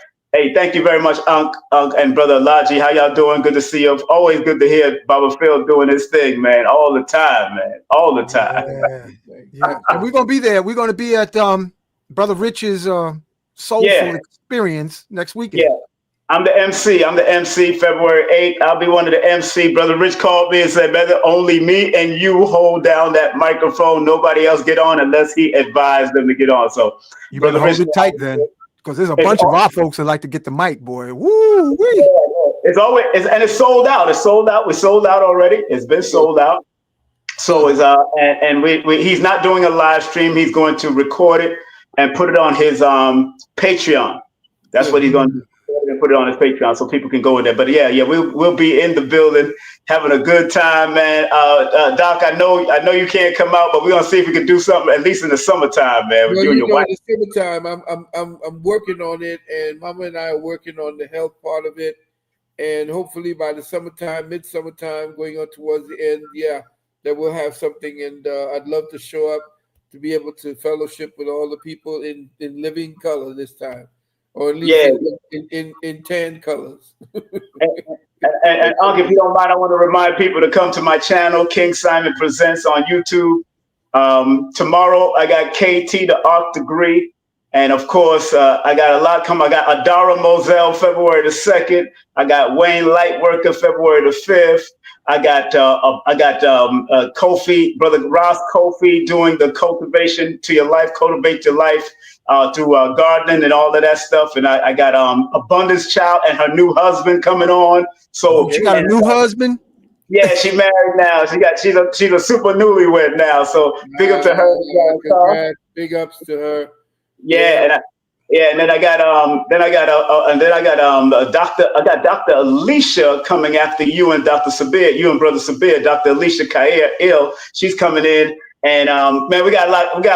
thank you very much, Unc, and brother Lalji. How y'all doing? Good to see you. Always good to hear Baba Phil doing his thing, man. All the time, man. All the time. Yeah. And we're gonna be there. We're gonna be at Brother Rich's Soulful Experience next weekend. Yeah. I'm the MC February 8th. I'll be one of the MC. Brother Rich called me and said, brother, only me and you hold down that microphone. Nobody else get on unless he advised them to get on. So you better hold it tight then, because there's a bunch of our folks that like to get the mic, boy. Woo wee. It's sold out. It's sold out. We sold out already. It's been sold out. So it's he's not doing a live stream. He's going to record it and put it on his Patreon. That's what he's going to do. And put it on his Patreon so people can go in there. But yeah, we'll be in the building having a good time, man. Doc, I know you can't come out, but we're gonna see if we can do something at least in the summertime, man. Well, you know, in the summertime, I'm working on it, and Mama and I are working on the health part of it, and hopefully by the summertime, mid-summertime, going on towards the end, that we'll have something. And I'd love to show up to be able to fellowship with all the people in living color this time. Or at least in tan colors. and Unc, if you don't mind, I want to remind people to come to my channel, King Simon Presents on YouTube. Tomorrow, I got KT, the Arc Degree. And of course, I got a lot coming. I got Adara Moselle, February the 2nd. I got Wayne Lightworker, February the 5th. I got Kofi, brother Ross Kofi, doing the cultivation to your life, cultivate your life through gardening and all of that stuff. And I got Abundance Child and her new husband coming on. So she got a new husband. Yeah, she married now. She's a super newlywed now. So big up to her. Congrats, big ups to her. Yeah. And then I got Dr. Alicia coming after you and Dr. Sabir, you and Brother Sabir, Dr. Alicia Kair Ill. She's coming in, and man, we got a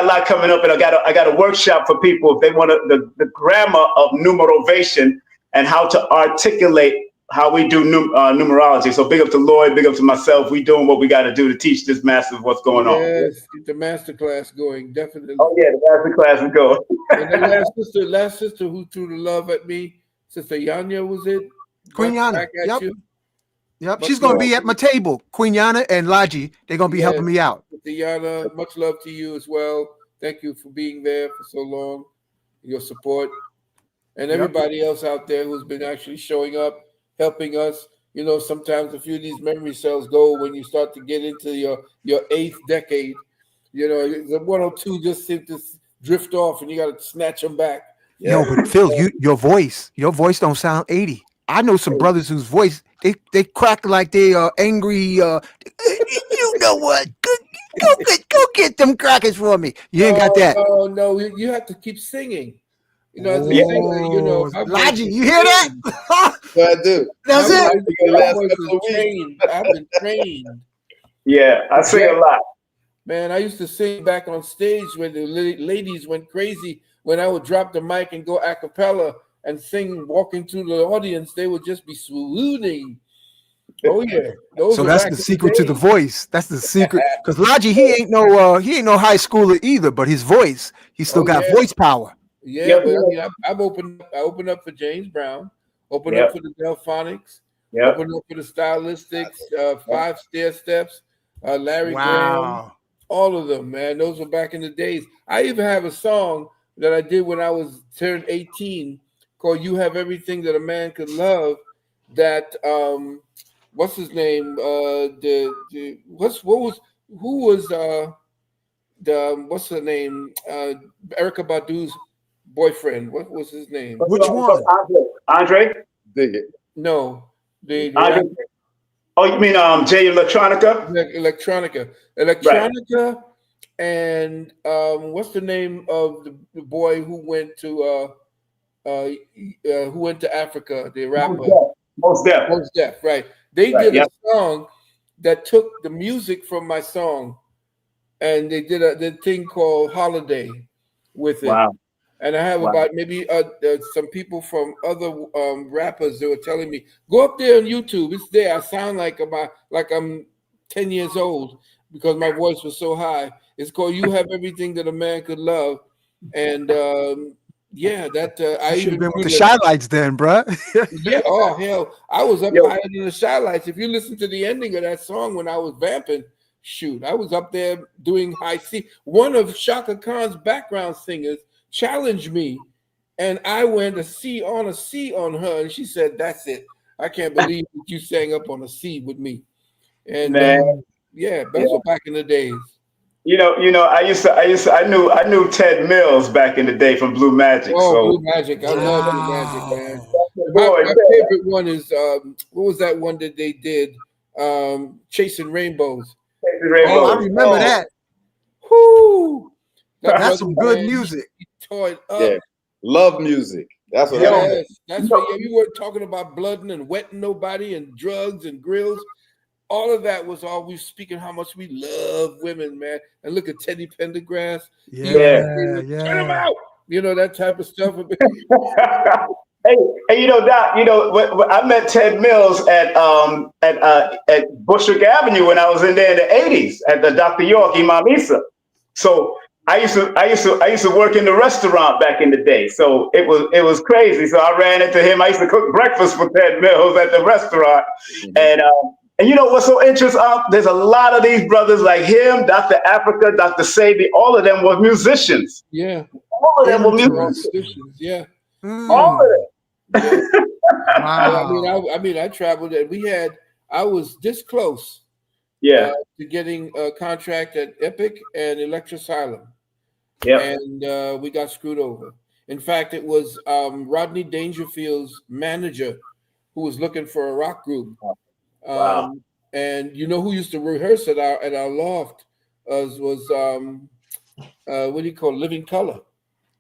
lot coming up, and I got a workshop for people if they want the grammar of numerovation and how to articulate how we do numerology. So big up to Lloyd, big up to myself. We doing what we got to do to teach this massive what's going on. Yes, get the master class going, definitely. Oh yeah, the master class is going. And the last sister who threw the love at me, Sister Yanya, was it? Queen Yana. Yep. She's going to be at my table. Queen Yana and Lalji, they're going to be helping me out. Sister Yana, much love to you as well. Thank you for being there for so long, your support. And everybody else out there who's been actually showing up, helping us. You know, sometimes a few of these memory cells go when you start to get into your 8th decade. You know, the 1 or 2 just seem to drift off, and you got to snatch them back. Yo, but Phil, your voice don't sound 80. I know some brothers whose voice they crack like they are angry. You know what? Go get them crackers for me. You ain't got that. No. You have to keep singing. You know, as a Oh, singer, you know, my voice Lalji, is you hear that? So I do. That's my it. voice- my voice is trained. I've been trained. Yeah, I sing a lot. Man, I used to sing back on stage where the ladies went crazy when I would drop the mic and go a cappella and sing, walking through the audience. They would just be swooning. Oh yeah, those So were that's back the in secret to the days. voice. That's the secret. Because Lalji, he ain't no high schooler either, but his voice, he still Oh, got yeah. voice power. Yeah, Yep. but I mean, I opened up for James Brown, opened Yep. up for the Delphonics, Yep. opened up for the Stylistics, Five Stair Steps, Larry Graham, Wow. all of them, man. Those were back in the days. I even have a song that I did when I was turned 18 called "You Have Everything That a Man Could Love." That what's his name? What's her name? Erica Badu's boyfriend. What was his name? Which one? Andre? Dig it. No, the Andre? Oh, you mean Jay Electronica? Electronica, and what's the name of the boy who went to Africa? The rapper. Most Def. Mos Def, right? They Right, did yep. a song that took the music from my song, and they did the thing called "Holiday" with it. Wow. And I have Wow. about maybe some people from other rappers that were telling me, go up there on YouTube. It's there. I sound like I'm 10 years old because my voice was so high. It's called "You Have Everything That a Man Could Love," and yeah, that I You should have even been with bring the it. Shy Lights then, bruh. Yeah. Oh hell, I was up Yo. higher than the Shy Lights. If you listen to the ending of that song when I was vamping, shoot, I was up there doing high C. One of Shaka Khan's background singers challenged me, and I went a C on her, and she said, "That's it. I can't believe that you sang up on a C with me." And Man. yeah, those were back in the days. I knew Ted Mills back in the day from Blue Magic. Oh, So Blue Magic, I love Blue Magic, man. boy, My favorite one is what was that one that they did? Chasing Rainbows. Oh, I remember that. Whoo! That's some good music. He tore it up. Yeah. Love music. That's what I Yes, that's right. Yeah, you weren't talking about blooding and wetting nobody and drugs and grills. All of that was all we speaking how much we love women, man. And look at Teddy Pendergrass. Yeah, Turn him yeah. out. You know, that type of stuff. Hey, you know, Doc, I met Ted Mills at Bushwick Avenue when I was in there in the '80s at the Dr. York Imam Isa. So I used to work in the restaurant back in the day. So it was crazy. So I ran into him. I used to cook breakfast for Ted Mills at the restaurant. And you know what's so interesting? There's a lot of these brothers like him, Dr. Africa, Dr. Sabi, all of them were musicians. Yeah. All of them were musicians. Yeah. All of them. Yeah. Wow. I mean, I traveled and I was this close Yeah. to getting a contract at Epic and Electrosylum. Yeah. And we got screwed over. In fact, it was Rodney Dangerfield's manager who was looking for a rock group. Wow. And you know who used to rehearse at our loft was what do you call it? Living Color.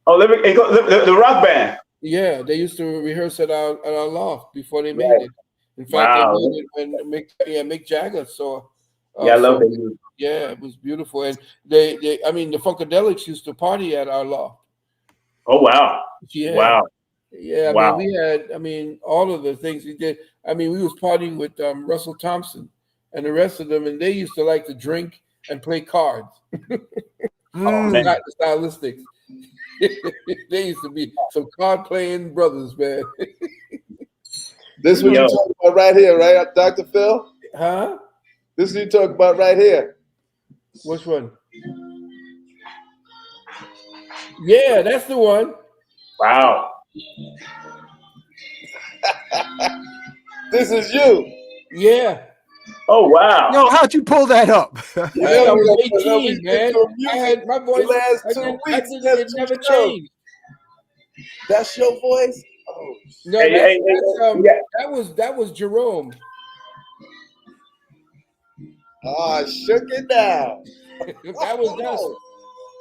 Oh, the rock band. Yeah, they used to rehearse at our loft before they made Right. it. In fact, Wow. they made it when Mick Jagger saw. Yeah, I love saw that. it. Yeah, it was beautiful, and the Funkadelics used to party at our loft. Oh, wow. Yeah. Wow. Yeah, Wow. we had, all of the things we did. We was partying with Russell Thompson and the rest of them, and they used to like to drink and play cards. Oh, man. Not the Stylistics. They used to be some card playing brothers, man. This is what you talking about right here, right, Dr. Phil? Huh? This is what you talking about right here. Which one? Yeah, that's the one. Wow. This is you. Yeah. Oh, wow. Yo, how'd you pull that up? I was 18, man. I had my voice. The last 2 weeks. It never changed. That's your voice? No, Hey, hey, yeah. that was Jerome. Oh, shook it down. That was Nelson.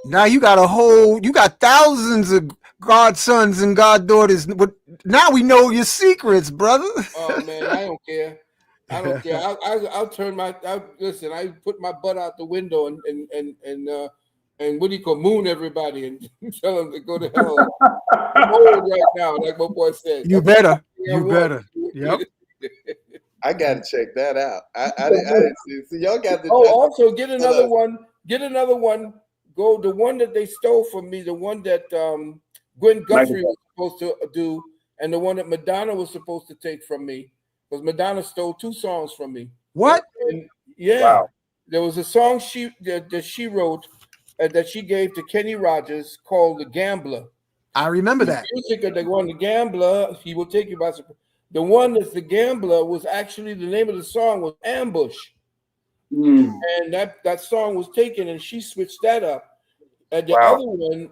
Now you got thousands of godsons and goddaughters. But now we know your secrets, brother. Oh man, I don't care. I don't care. I'll turn my. Listen, I put my butt out the window and what do you call moon everybody and tell them to go to hell. I'm old right now, like my boy said. You better. You better. Yep. I gotta check that out. I didn't see. So y'all got the. Oh, also get another one. Get another one. Go the one that they stole from me. The one that Gwen Guthrie was supposed to do, and the one that Madonna was supposed to take from me, because Madonna stole 2 songs from me. What? And yeah, Wow. there was a song that she wrote that she gave to Kenny Rogers called "The Gambler." I remember that. Music of the one, "The Gambler," he will take you by surprise. The one that's "The Gambler" was actually the name of the song was "Ambush," and that song was taken, and she switched that up. And the other one,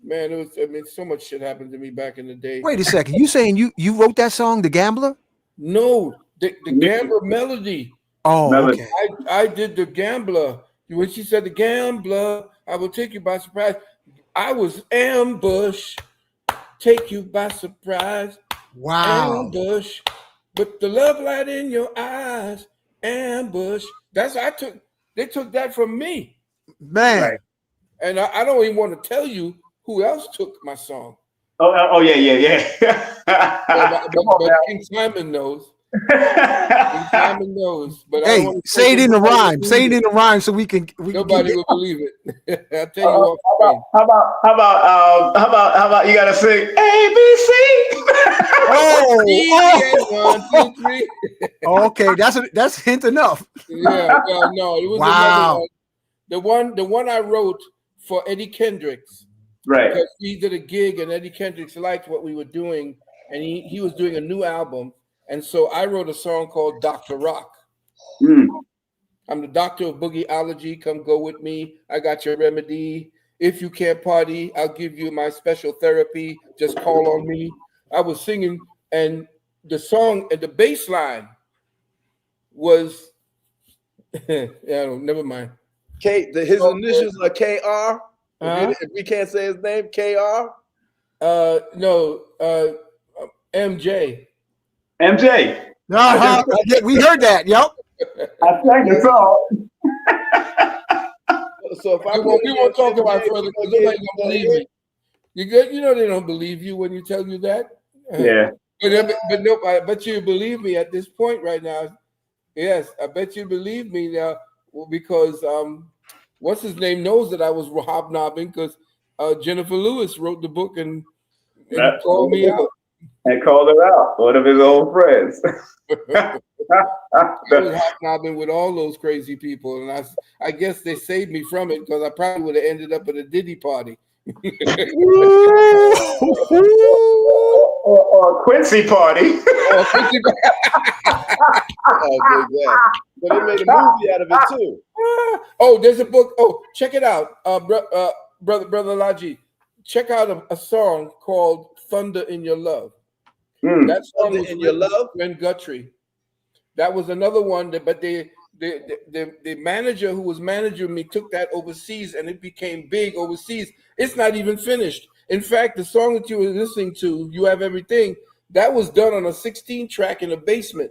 man, so much shit happened to me back in the day. Wait a second. You saying you wrote that song, The Gambler? No, the Gambler melody. Oh, okay. I did The Gambler. When she said "The Gambler," I will take you by surprise. I was ambush, take you by surprise. Wow. Ambush, but the love light in your eyes. Ambush. They took that from me. Man. Right. And I don't even want to tell you who else took my song. Oh yeah. But King Simon knows. King Simon knows. But Hey, say it in the rhyme. Say it in the rhyme so we can. Nobody will believe it. I'll tell you off. How about you gotta sing ABC? Oh, 1, 2, 3. Okay, that's hint enough. Yeah, well, no, it was Wow. another one. The one I wrote for Eddie Kendricks. Right. Because we did a gig and Eddie Kendricks liked what we were doing, and he was doing a new album. And so I wrote a song called Dr. Rock. I'm the doctor of boogieology. Come go with me. I got your remedy. If you can't party, I'll give you my special therapy. Just call on me. I was singing, and the song and the bass line was, never mind. His initials are KR. If we can't say his name, KR. No, MJ. MJ. Uh-huh. We heard that. Yep. I sang the song. So if we won't talk about it further because nobody gonna believe me. You good? You know they don't believe you when you tell you that. Yeah. But no, I bet you believe me at this point right now. Yes, I bet you believe me now because what's his name knows that I was hobnobbing because Jennifer Lewis wrote the book and called me out. And called her out, one of his old friends. I was hobnobbing with all those crazy people, and I guess they saved me from it because I probably would have ended up at a Diddy party. or a Quincy party. Oh, good. But they made a movie out of it too. Oh, there's a book. Oh, check it out, brother Lalji. Check out a song called "Thunder in Your Love." That song was in your love, Gwen Guthrie. That was another one but the manager who was managing me took that overseas and it became big overseas. It's not even finished. In fact, the song that you were listening to, "You Have Everything," that was done on a 16-track in a basement,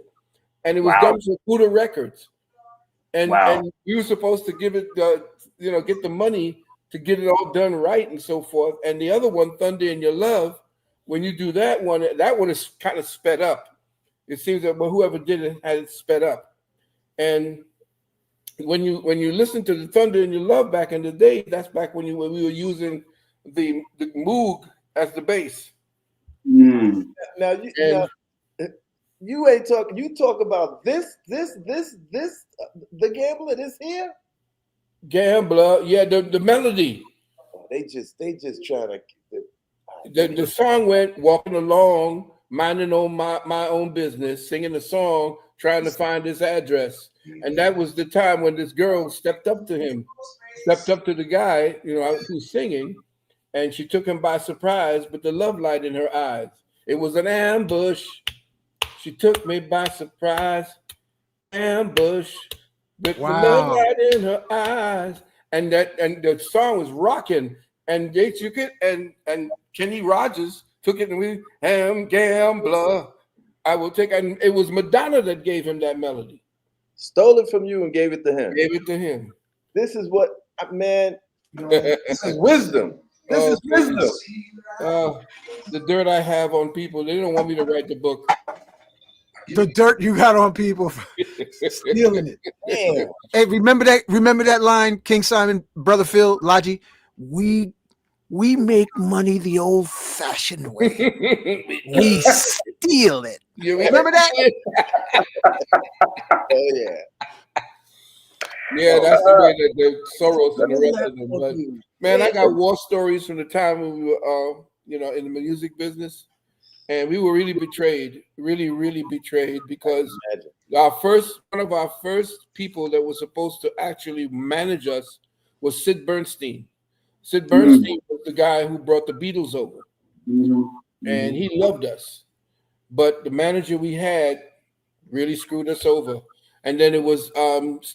and it was done for Buddha Records. And you were supposed to give it get the money to get it all done right and so forth. And the other one, "Thunder in Your Love," when you do that one is kind of sped up. It seems that whoever did it had it sped up. And when you listen to the "Thunder in Your Love" back in the day, that's back when we were using the Moog as the bass. Now you ain't talking. You talk about this the Gambler. This here. Gambler, yeah, the melody. They just trying to. The song went walking along, minding on my own business, singing a song, trying to find his address. And that was the time when this girl stepped up to the guy, who's singing, and she took him by surprise with the love light in her eyes. It was an ambush. She took me by surprise. Ambush. With the love Wow. light in her eyes. And the song was rocking. And they took it, and Kenny Rogers took it, and we am gambler. I will take, and it was Madonna that gave him that melody. Stole it from you and gave it to him. Gave it to him. This is what, man, this is wisdom. This is wisdom. The dirt I have on people, they don't want me to write the book. The dirt you got on people for stealing it. Damn. Hey, remember that line, King Simon, Brother Phil, Lalji? We make money the old-fashioned way. We steal it. You Remember that? Oh yeah. Yeah, that's the way that the Soros and the rest of them. But man, I got war stories from the time when we were, in the music business, and we were really betrayed, really betrayed, because one of our first people that was supposed to actually manage us was Sid Bernstein. Sid Bernstein was the guy who brought the Beatles over, and he loved us. But the manager we had really screwed us over. And then it was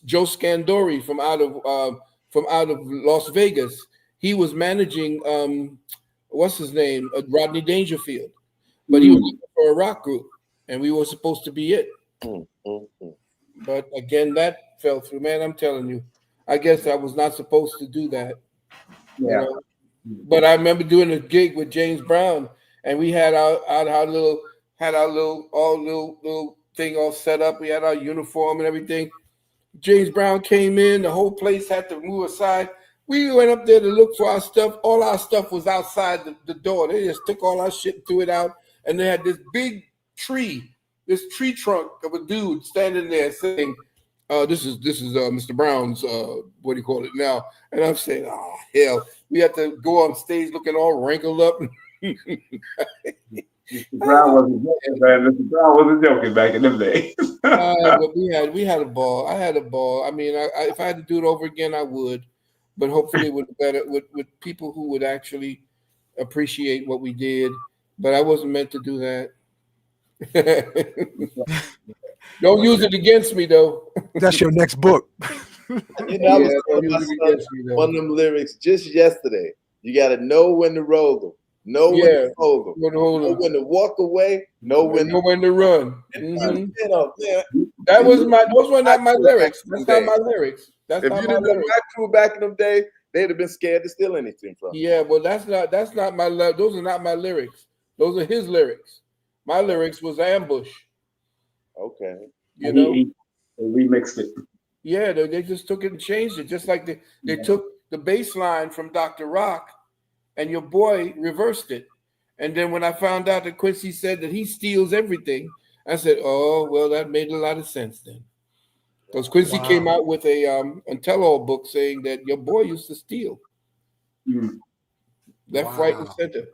Joe Scandori from out of Las Vegas. He was managing what's his name, Rodney Dangerfield, but he was looking for a rock group, and we were supposed to be it. But again, that fell through. Man, I'm telling you, I guess I was not supposed to do that. Yeah. But I remember doing a gig with James Brown, and we had our little thing all set up. We had our uniform and everything. James Brown came in, the whole place had to move aside. We went up there to look for our stuff. All our stuff was outside the door. They just took all our shit and threw it out. And they had this big tree, this tree trunk of a dude standing there saying, this is Mr. Brown's, what do you call it now? And I'm saying, oh, hell. We had to go on stage looking all wrinkled up. Mr. Brown wasn't joking, man. Mr. Brown wasn't joking back in them days. But we had a ball. I had a ball. I mean, if I had to do it over again, I would. But hopefully with people who would actually appreciate what we did. But I wasn't meant to do that. Don't use it against me, though. That's your next book. I was talking about one of them lyrics just yesterday. You got to know when to roll them. Know when to hold them. Know when to walk away. Know when to run. Man, Those were not my lyrics. That's not my lyrics. If you didn't know my crew back in them days, they'd have been scared to steal anything from me. Yeah, well, that's not my. Those are not my lyrics. Those are his lyrics. My lyrics was ambush. Okay. He remixed it. Yeah, they just took it and changed it, just like they took the bass line from Dr. Rock, and your boy reversed it. And then when I found out that Quincy said that he steals everything, I said, oh, well, that made a lot of sense then. Because Quincy came out with a tell-all book saying that your boy used to steal. Left, right, and center.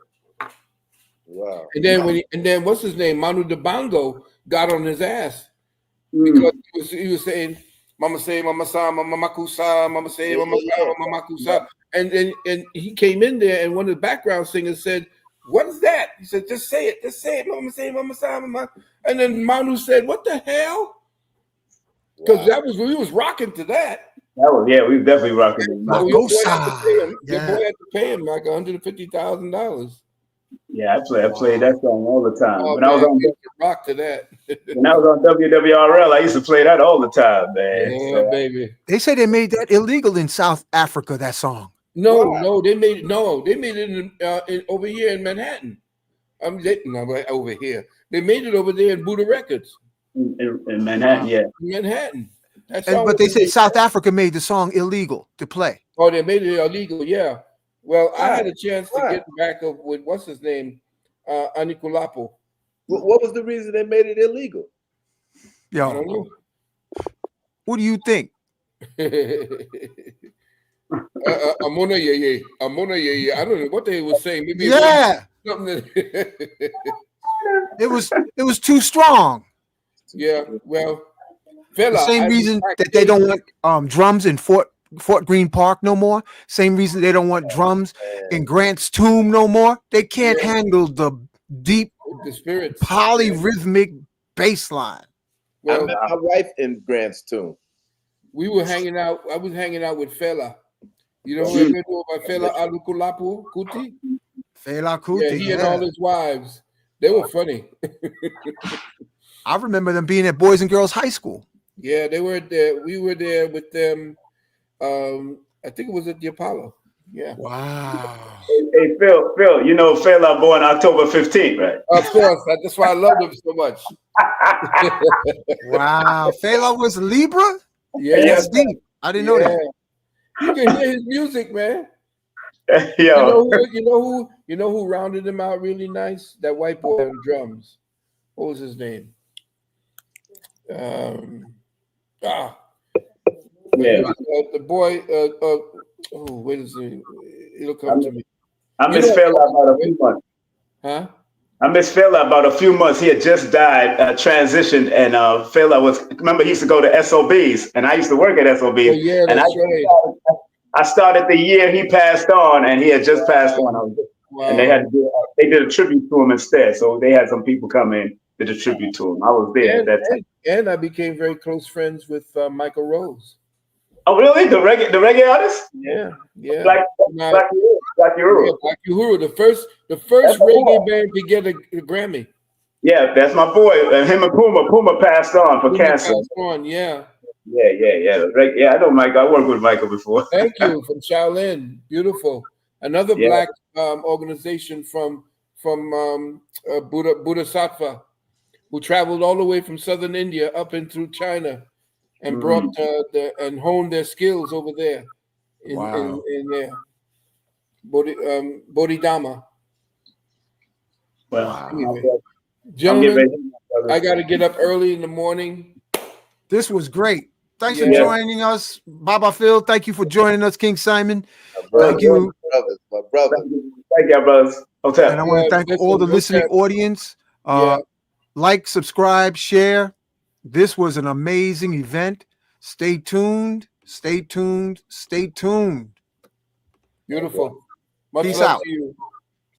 Wow. And then what's his name? Manu Dibango got on his ass because he was saying, Mama say, Mama sa, Mama makusa, Mama say, Mama sa, Mama makusa. And he came in there, and one of the background singers said, what is that? He said, just say it, Mama say, Mama sa, Mama. And then Manu said, what the hell? Because we was rocking to that. We was definitely rocking it. So your boy had to pay him like $150,000. Yeah, I played that song all the time. Oh, when I was on rock to that. When I was on WWRL, I used to play that all the time, man. Yeah, baby. They say they made that illegal in South Africa. That song. No, they made it in over here in Manhattan. Over here. They made it over there in Buddha Records. In Manhattan, yeah. Manhattan. But they said South Africa made the song illegal to play. Oh, they made it illegal, yeah. Well, I had a chance to get back up with what's his name, Anikulapo. What was the reason they made it illegal? Yo, I don't know. What do you think? Amona Yeye. I don't know what they were saying. Maybe something it was too strong. Yeah, well, the same reason that they don't want drums in Fort Greene Park no more. Same reason they don't want drums in Grant's Tomb no more. They can't handle the deep the spirits. Polyrhythmic bass line. I Well, met my wife in Grant's Tomb. we were hanging out. I was hanging out with Fela. You know who I know about Fela Alukulapu Kuti? Fela Yeah, Kuti. he and all his wives. They were funny. I remember them being at Boys and Girls High School. Yeah, they were there. We were there with them. I think it was at the Apollo. Yeah. Wow. Hey, Phil, you know Phil born October 15th, right? Of course. That's why I love him so much. Wow. Fela was Libra? Yeah. That's deep. I didn't know that. You can hear his music, man. Yo. You know who rounded him out really nice? That white boy on drums. What was his name? Yeah. The boy. Wait a second. It'll come to me. I miss Phil about a few months. Huh? I miss Phil about a few months. He had just died, transitioned, and Phil remember he used to go to SOBs, and I used to work at SOBs. Oh, yeah, and that's right. I started the year he passed on, and he had just passed on. Wow. And they did a tribute to him instead. So they had some people come in to the tribute to him. I was there at that time. And I became very close friends with Michael Rose. Oh, really? The reggae artist? Yeah. Black Uhuru. Yeah, Black Uhuru, the first reggae band to get a Grammy. Yeah, that's my boy. And him and Puma passed on for cancer. Passed on, yeah. Yeah, I know Michael. I worked with Michael before. Thank you, from Shaolin. Beautiful. Another black organization from Bodhisattva, who traveled all the way from southern India up and through China and brought and honed their skills over there in there. Bodhidharma. Well, anyway, gentlemen, I got to get up early in the morning. This was great. Thanks for joining us, Baba Phil. Thank you for joining us, King Simon. Thank you, my brother. Thank you, brothers. Okay. And I want to thank all the listening audience. Like, subscribe, share. This was an amazing event. Stay tuned. Stay tuned. Stay tuned. Beautiful. Much Peace love out. to you.